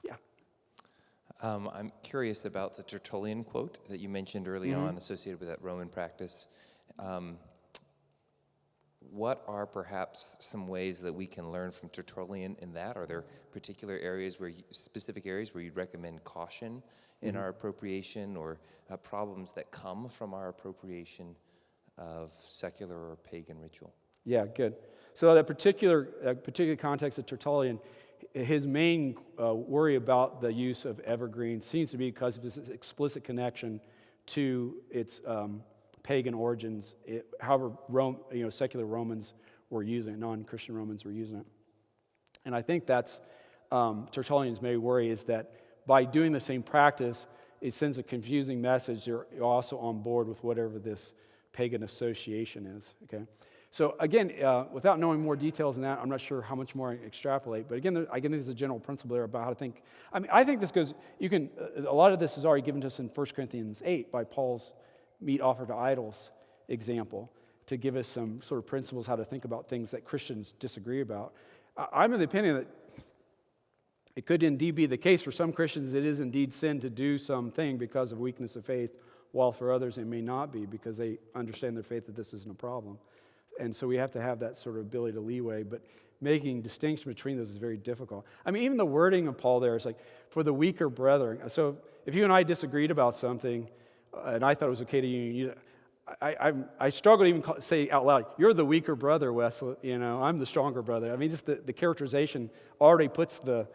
yeah. I'm curious about the Tertullian quote that you mentioned early on associated with that Roman practice. What are perhaps some ways that we can learn from Tertullian in that? Are there particular areas specific areas where you'd recommend caution in our appropriation, or problems that come from our appropriation of secular or pagan ritual? Yeah, good. So that particular context of Tertullian, his main worry about the use of evergreen seems to be because of his explicit connection to its pagan origins. However, secular Romans were using it, non-Christian Romans were using it. And I think that's Tertullian's main worry, is that by doing the same practice, it sends a confusing message. You're also on board with whatever this pagan association is, okay? So again, without knowing more details than that, I'm not sure how much more I can extrapolate. But again, I think there's a general principle there about how to think. I mean, I think this goes, a lot of this is already given to us in 1 Corinthians 8 by Paul's meat offered to idols example, to give us some sort of principles how to think about things that Christians disagree about. I'm of the opinion that it could indeed be the case for some Christians it is indeed sin to do something because of weakness of faith, while for others it may not be because they understand their faith that this isn't a problem. And so we have to have that sort of ability to leeway, but making distinction between those is very difficult. I mean, even the wording of Paul there is like, for the weaker brethren. So if you and I disagreed about something, and I thought it was okay to you, I struggle to even say out loud, you're the weaker brother, Wesley, I'm the stronger brother. I mean, just the characterization already puts the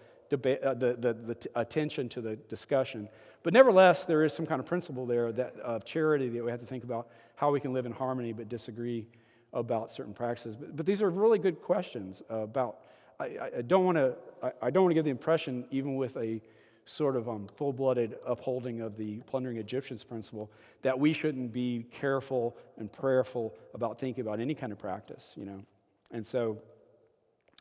attention to the discussion. But nevertheless, there is some kind of principle there of charity that we have to think about how we can live in harmony but disagree about certain practices. But these are really good questions about. I don't want to give the impression, even with a sort of full-blooded upholding of the plundering Egyptians principle, that we shouldn't be careful and prayerful about thinking about any kind of practice, And so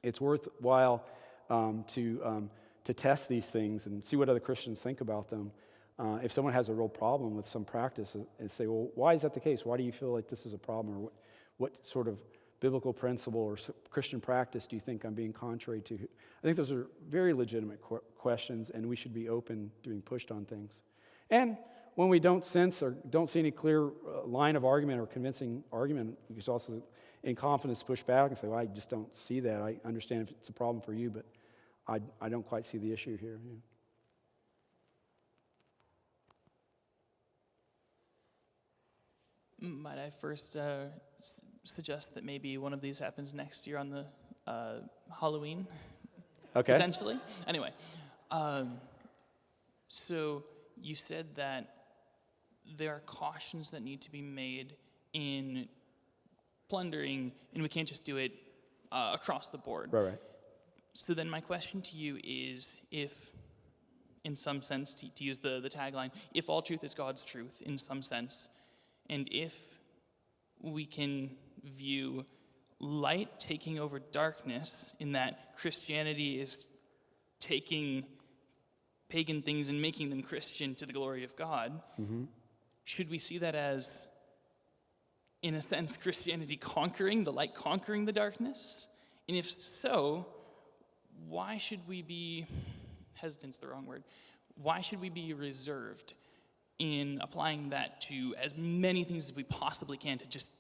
it's worthwhile to test these things and see what other Christians think about them. If someone has a real problem with some practice, and say, well, why is that the case? Why do you feel like this is a problem? Or what sort of biblical principle or Christian practice do you think I'm being contrary to? I think those are very legitimate questions, and we should be open to being pushed on things. And when we don't sense or don't see any clear line of argument or convincing argument, we can also, in confidence, push back and say, well, I just don't see that. I understand if it's a problem for you, but I don't quite see the issue here. Yeah. Might I first suggest that maybe one of these happens next year on the Halloween? Okay. Potentially. Anyway, so you said that there are cautions that need to be made in plundering, and we can't just do it across the board. Right. So then my question to you is, if, in some sense, to use the tagline, if all truth is God's truth, in some sense, and if we can view light taking over darkness, in that Christianity is taking pagan things and making them Christian to the glory of God, should we see that as, in a sense, Christianity conquering, the light conquering the darkness? And if so, why should we be, hesitant's the wrong word, why should we be reserved in applying that to as many things as we possibly can, to just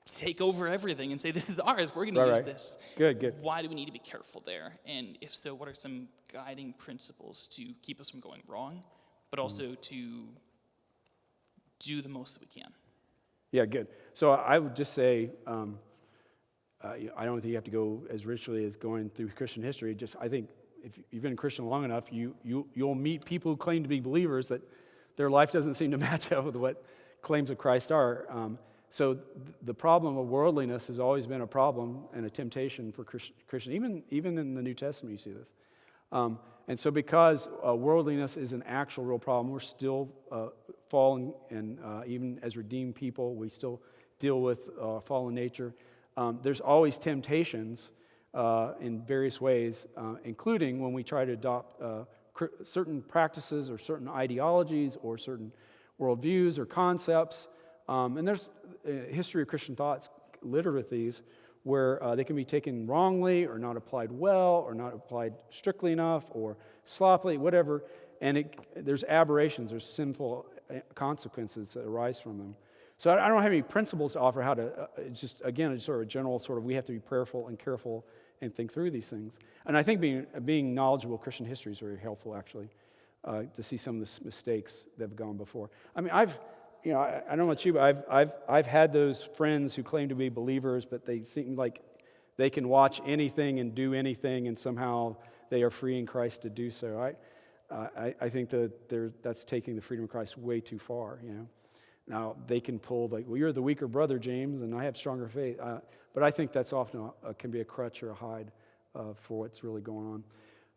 take over everything and say, this is ours, we're going to use this? Good. Why do we need to be careful there? And if so, what are some guiding principles to keep us from going wrong, but also to do the most that we can? Yeah, good. So I would just say, I don't think you have to go as richly as going through Christian history. Just, I think if you've been a Christian long enough, you'll meet people who claim to be believers that their life doesn't seem to match up with what claims of Christ are. So the problem of worldliness has always been a problem and a temptation for Christian. Even in the New Testament, you see this. And so because worldliness is an actual real problem, we're still fallen, and even as redeemed people, we still deal with fallen nature. There's always temptations in various ways, including when we try to adopt certain practices or certain ideologies or certain worldviews or concepts. And there's a history of Christian thoughts littered with these, where they can be taken wrongly or not applied well or not applied strictly enough or sloppily, whatever. And there's aberrations, there's sinful consequences that arise from them. So I don't have any principles to offer how to, it's just, again, it's sort of a general sort of, we have to be prayerful and careful and think through these things. And I think being knowledgeable of Christian history is very helpful, actually, to see some of the mistakes that have gone before. I mean, I don't know about you, but I've had those friends who claim to be believers, but they seem like they can watch anything and do anything, and somehow they are free in Christ to do so. I think that's taking the freedom of Christ way too far, Now, they can pull, like, well, you're the weaker brother, James, and I have stronger faith. But I think that's often can be a crutch or a hide for what's really going on.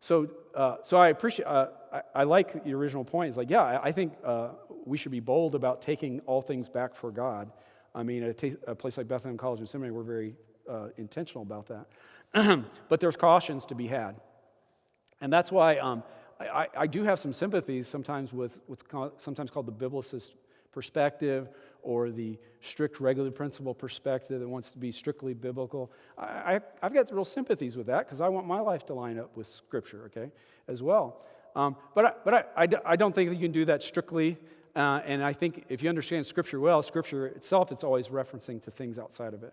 So I appreciate, I like your original point. It's like, yeah, I think we should be bold about taking all things back for God. I mean, at a place like Bethlehem College and Seminary, we're very intentional about that. But there's cautions to be had. And that's why I do have some sympathies sometimes with what's sometimes called the biblicist perspective or the strict regular principle perspective that wants to be strictly biblical. I've got real sympathies with that because I want my life to line up with Scripture, okay, as well. But I don't think that you can do that strictly. And I think if you understand Scripture well, Scripture itself, it's always referencing to things outside of it.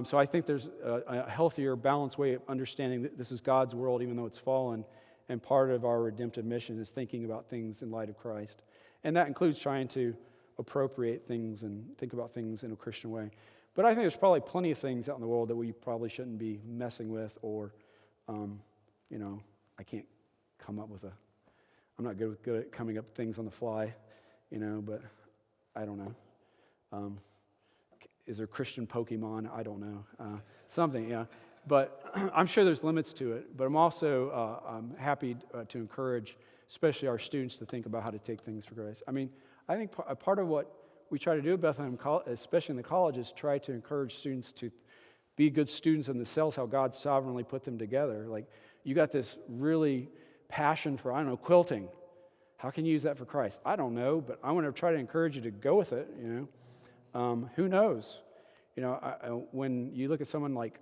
So I think there's a healthier, balanced way of understanding that this is God's world, even though it's fallen. And part of our redemptive mission is thinking about things in light of Christ. And that includes trying to appropriate things and think about things in a Christian way. But I think there's probably plenty of things out in the world that we probably shouldn't be messing with, or, I can't come up with I'm not good at coming up with things on the fly, but I don't know. Is there Christian Pokemon? I don't know. Something, yeah. But I'm sure there's limits to it. But I'm also I'm happy to encourage, especially our students, to think about how to take things for Christ. I mean, I think a part of what we try to do at Bethlehem, especially in the college, is try to encourage students to be good students in themselves, how God sovereignly put them together. Like, you got this really passion for, quilting. How can you use that for Christ? I don't know, but I want to try to encourage you to go with it, Who knows? When you look at someone like,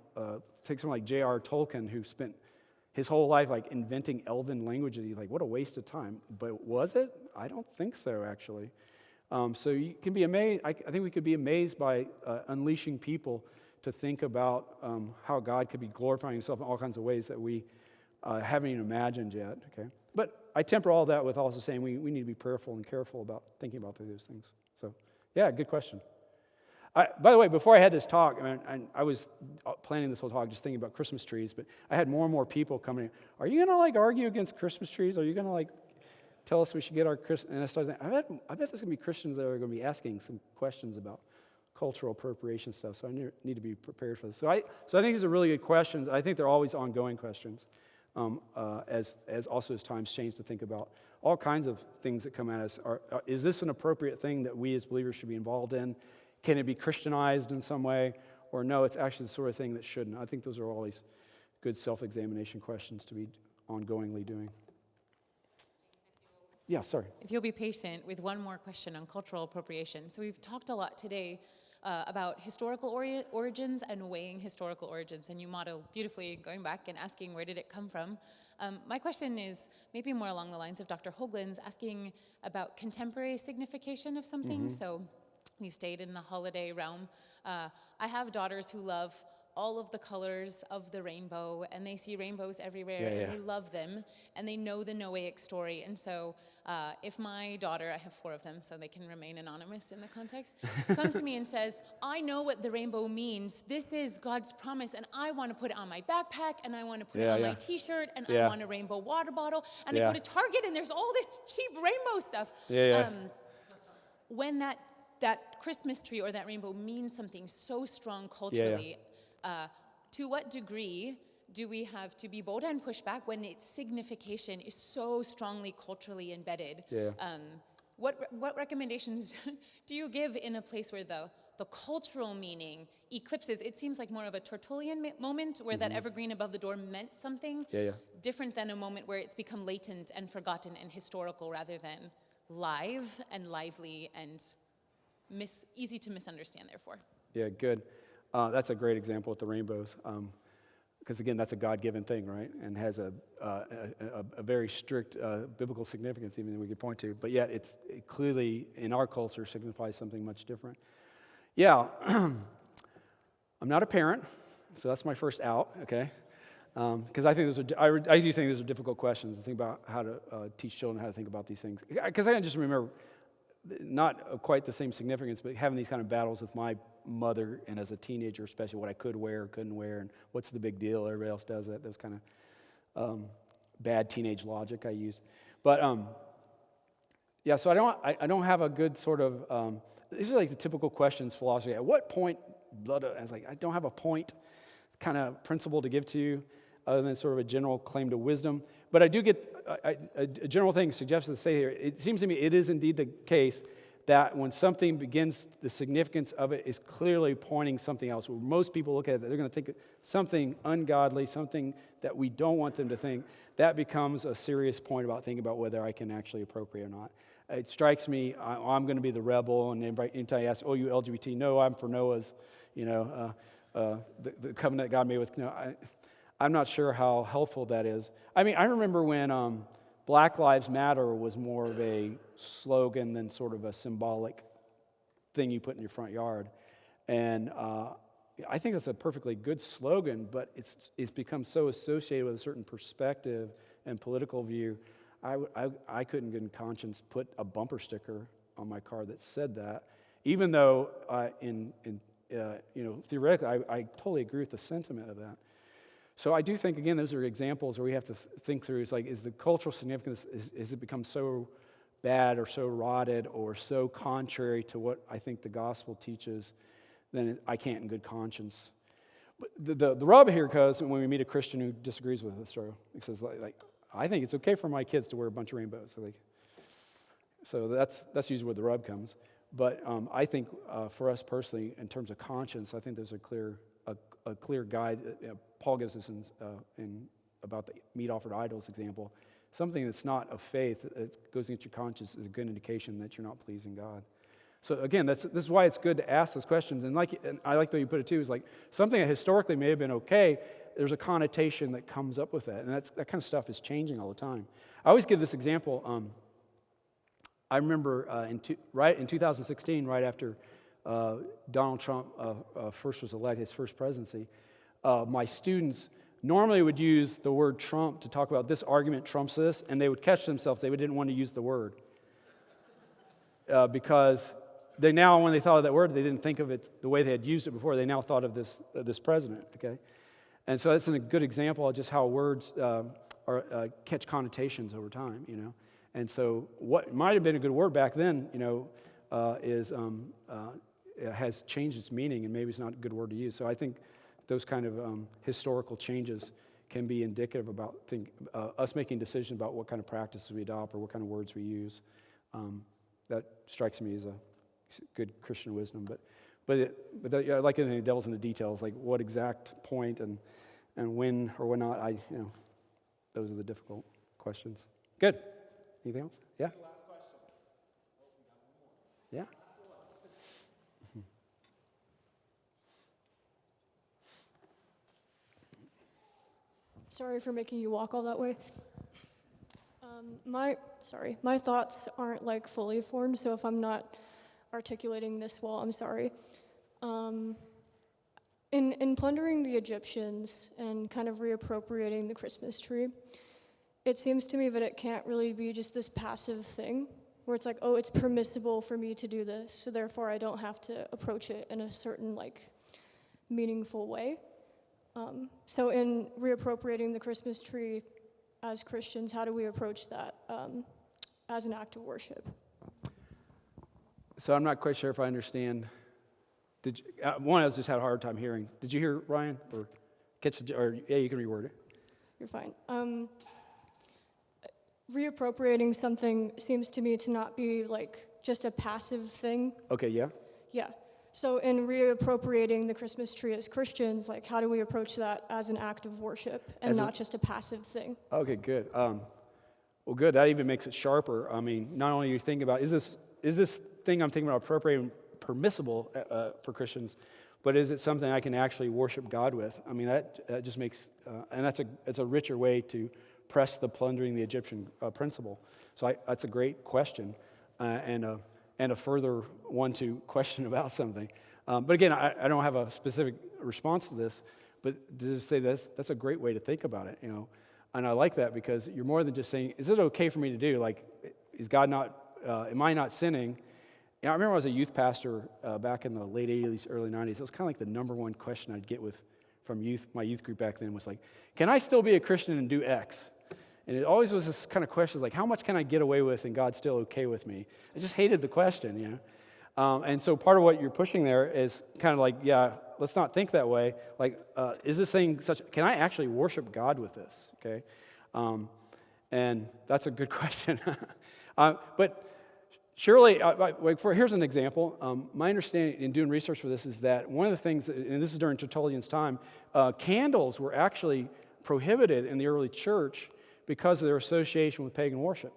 take someone like J.R. Tolkien, who spent his whole life like inventing elven languages, you're like, what a waste of time. But was it? I don't think so, actually. So you can be amazed. I think we could be amazed by unleashing people to think about how God could be glorifying himself in all kinds of ways that we haven't even imagined yet, okay? But I temper all that with also saying we need to be prayerful and careful about thinking about those things. So, yeah, good question. By the way, before I had this talk, I was planning this whole talk just thinking about Christmas trees, but I had more and more people coming in. Are you going to argue against Christmas trees? Are you going to tell us we should get our Christmas? And I started thinking, I bet there's going to be Christians that are going to be asking some questions about cultural appropriation stuff, so I need to be prepared for this. So I think these are really good questions. I think they're always ongoing questions, as times change, to think about all kinds of things that come at us. Is this an appropriate thing that we as believers should be involved in? Can it be Christianized in some way? Or no, it's actually the sort of thing that shouldn't. I think those are always good self-examination questions to be ongoingly doing. Yeah, sorry. If you'll be patient with one more question on cultural appropriation. So we've talked a lot today about historical origins and weighing historical origins, and you model beautifully going back and asking where did it come from. My question is maybe more along the lines of Dr. Hoagland's, asking about contemporary signification of something. Mm-hmm. So you stayed in the holiday realm. I have daughters who love all of the colors of the rainbow, and they see rainbows everywhere, and they love them, and they know the Noahic story. And so if my daughter, I have 4 of them, so they can remain anonymous in the context, comes to me and says, I know what the rainbow means. This is God's promise, and I want to put it on my backpack, and I want to put it on my t-shirt, and I want a rainbow water bottle, and I go to Target, and there's all this cheap rainbow stuff. When that Christmas tree or that rainbow means something so strong culturally, to what degree do we have to be bold and push back when its signification is so strongly culturally embedded? What recommendations do you give in a place where the cultural meaning eclipses? It seems like more of a Tertullian moment where that evergreen above the door meant something different than a moment where it's become latent and forgotten and historical rather than live and lively and easy to misunderstand, therefore. Yeah, good. That's a great example with the rainbows. Because again, that's a God-given thing, right? And has a very strict biblical significance, even that we could point to. But yet, it clearly in our culture signifies something much different. Yeah, I'm not a parent, so that's my first out. Okay, because I think I do think those are difficult questions to think about how to teach children how to think about these things. Because I just remember not quite the same significance, but having these kind of battles with my mother, and as a teenager especially, what I could wear or couldn't wear, and what's the big deal, everybody else does it, those kind of bad teenage logic I used. But yeah, so I don't have a good sort of, these are like the typical questions, philosophy. At what point, I was like, I don't have a point kind of principle to give to you, other than sort of a general claim to wisdom. But I do get a general thing suggested to say here. It seems to me it is indeed the case that when something begins, the significance of it is clearly pointing something else. When most people look at it, they're going to think something ungodly, something that we don't want them to think. That becomes a serious point about thinking about whether I can actually appropriate or not. It strikes me, I'm going to be the rebel, and anytime you ask, oh, you LGBT? No, I'm for Noah's, the covenant God made with, I'm not sure how helpful that is. I mean, I remember when Black Lives Matter was more of a slogan than sort of a symbolic thing you put in your front yard. And I think that's a perfectly good slogan, but it's become so associated with a certain perspective and political view. I couldn't in conscience put a bumper sticker on my car that said that, even though theoretically I totally agree with the sentiment of that. So I do think, again, those are examples where we have to think through, is like, is the cultural significance, is it become so bad or so rotted or so contrary to what I think the gospel teaches, then I can't in good conscience. But the rub here comes when we meet a Christian who disagrees with us. He says, like, I think it's okay for my kids to wear a bunch of rainbows. So that's usually where the rub comes. But I think for us personally, in terms of conscience, I think there's a clear guide. Paul gives us in about the meat offered idols example. Something that's not of faith, that goes against your conscience, is a good indication that you're not pleasing God. So again, this is why it's good to ask those questions. And I like the way you put it too, is like something that historically may have been okay, there's a connotation that comes up with that. And that kind of stuff is changing all the time. I always give this example. I remember in 2016, right after Donald Trump first was elected, his first presidency, my students normally would use the word Trump to talk about this argument trumps this, and they would catch themselves. They didn't want to use the word because they now, when they thought of that word, they didn't think of it the way they had used it before. They now thought of this president, okay? And so that's a good example of just how words catch connotations over time, And so what might have been a good word back then, has changed its meaning, and maybe it's not a good word to use. So I think those kind of historical changes can be indicative about us making decisions about what kind of practices we adopt or what kind of words we use. That strikes me as a good Christian wisdom. But like anything, the devil's in the details, like what exact point and when or when not. Those are the difficult questions. Good. Anything else? Yeah. Last question. Yeah. Sorry for making you walk all that way. My thoughts aren't like fully formed, so if I'm not articulating this well, I'm sorry. In plundering the Egyptians and kind of reappropriating the Christmas tree, it seems to me that it can't really be just this passive thing where it's like, oh, it's permissible for me to do this, so therefore I don't have to approach it in a certain meaningful way. So in reappropriating the Christmas tree as Christians, how do we approach that as an act of worship? So I'm not quite sure if I understand. I just had a hard time hearing. Did you hear, Ryan? Or yeah, you can reword it. You're fine. Reappropriating something seems to me to not be just a passive thing. Okay, yeah. Yeah. So in reappropriating the Christmas tree as Christians, how do we approach that as an act of worship and not just a passive thing? Okay, good. Well, good. That even makes it sharper. I mean, not only are you thinking about, is this thing I'm thinking about appropriating permissible for Christians, but is it something I can actually worship God with? I mean, that just makes, and that's a richer way to press the plundering the Egyptian principle. So that's a great question, and a further one to question about something. But again, I don't have a specific response to this, but to just say that's a great way to think about it, And I like that because you're more than just saying, is it okay for me to do? Like, is God not, am I not sinning? I remember I was a youth pastor back in the late 80s, early 90s. It was kind of like the number one question I'd get from my youth group back then was like, can I still be a Christian and do X? And it always was this kind of question, like, how much can I get away with and God's still okay with me? I just hated the question, And so part of what you're pushing there is kind of like, yeah, let's not think that way. Like, is this thing can I actually worship God with this, okay? And that's a good question. But surely, here's an example. My understanding in doing research for this is that one of the things, and this is during Tertullian's time, candles were actually prohibited in the early church because of their association with pagan worship.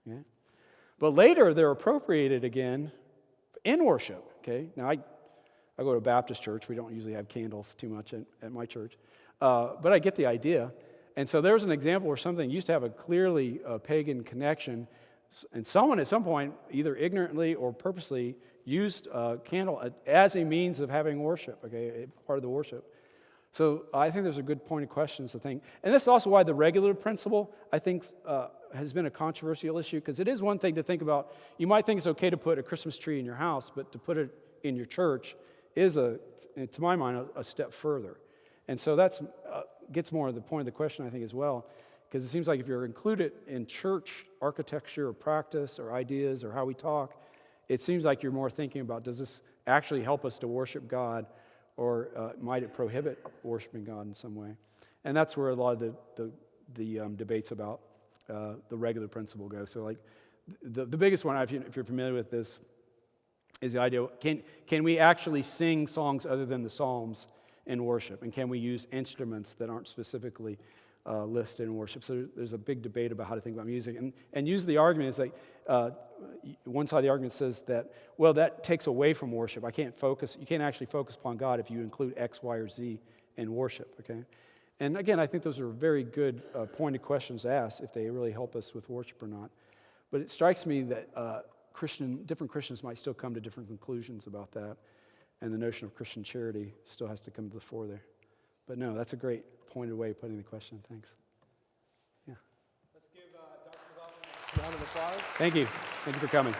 Okay? But later, they're appropriated again in worship. Okay? Now, I go to a Baptist church. We don't usually have candles too much at my church. But I get the idea. And so there's an example where something used to have a clearly pagan connection, and someone at some point, either ignorantly or purposely, used a candle as a means of having worship, okay, part of the worship. So I think there's a good point of questions to think. And this is also why the regulative principle, I think, has been a controversial issue, because it is one thing to think about. You might think it's okay to put a Christmas tree in your house, but to put it in your church is, to my mind, a step further. And so that's gets more to the point of the question, I think, as well, because it seems like if you're included in church architecture or practice or ideas or how we talk, it seems like you're more thinking about, does this actually help us to worship God, or might it prohibit worshiping God in some way? And that's where a lot of the debates about the regular principle go. So, like, the biggest one, if you're familiar with this, is the idea: can we actually sing songs other than the Psalms in worship, and can we use instruments that aren't specifically listed in worship? So there's a big debate about how to think about music, and usually the argument is like one side of the argument says that, well, that takes away from worship. You can't actually focus upon God if you include X, Y, or Z in worship. Okay, and again, I think those are very good pointed questions to ask if they really help us with worship or not. But it strikes me that different Christians might still come to different conclusions about that, and the notion of Christian charity still has to come to the fore there. But no, that's a great pointed way of putting the question. Thanks. Yeah. Let's give Dr. McGlothlin a round of applause. Thank you. Thank you for coming.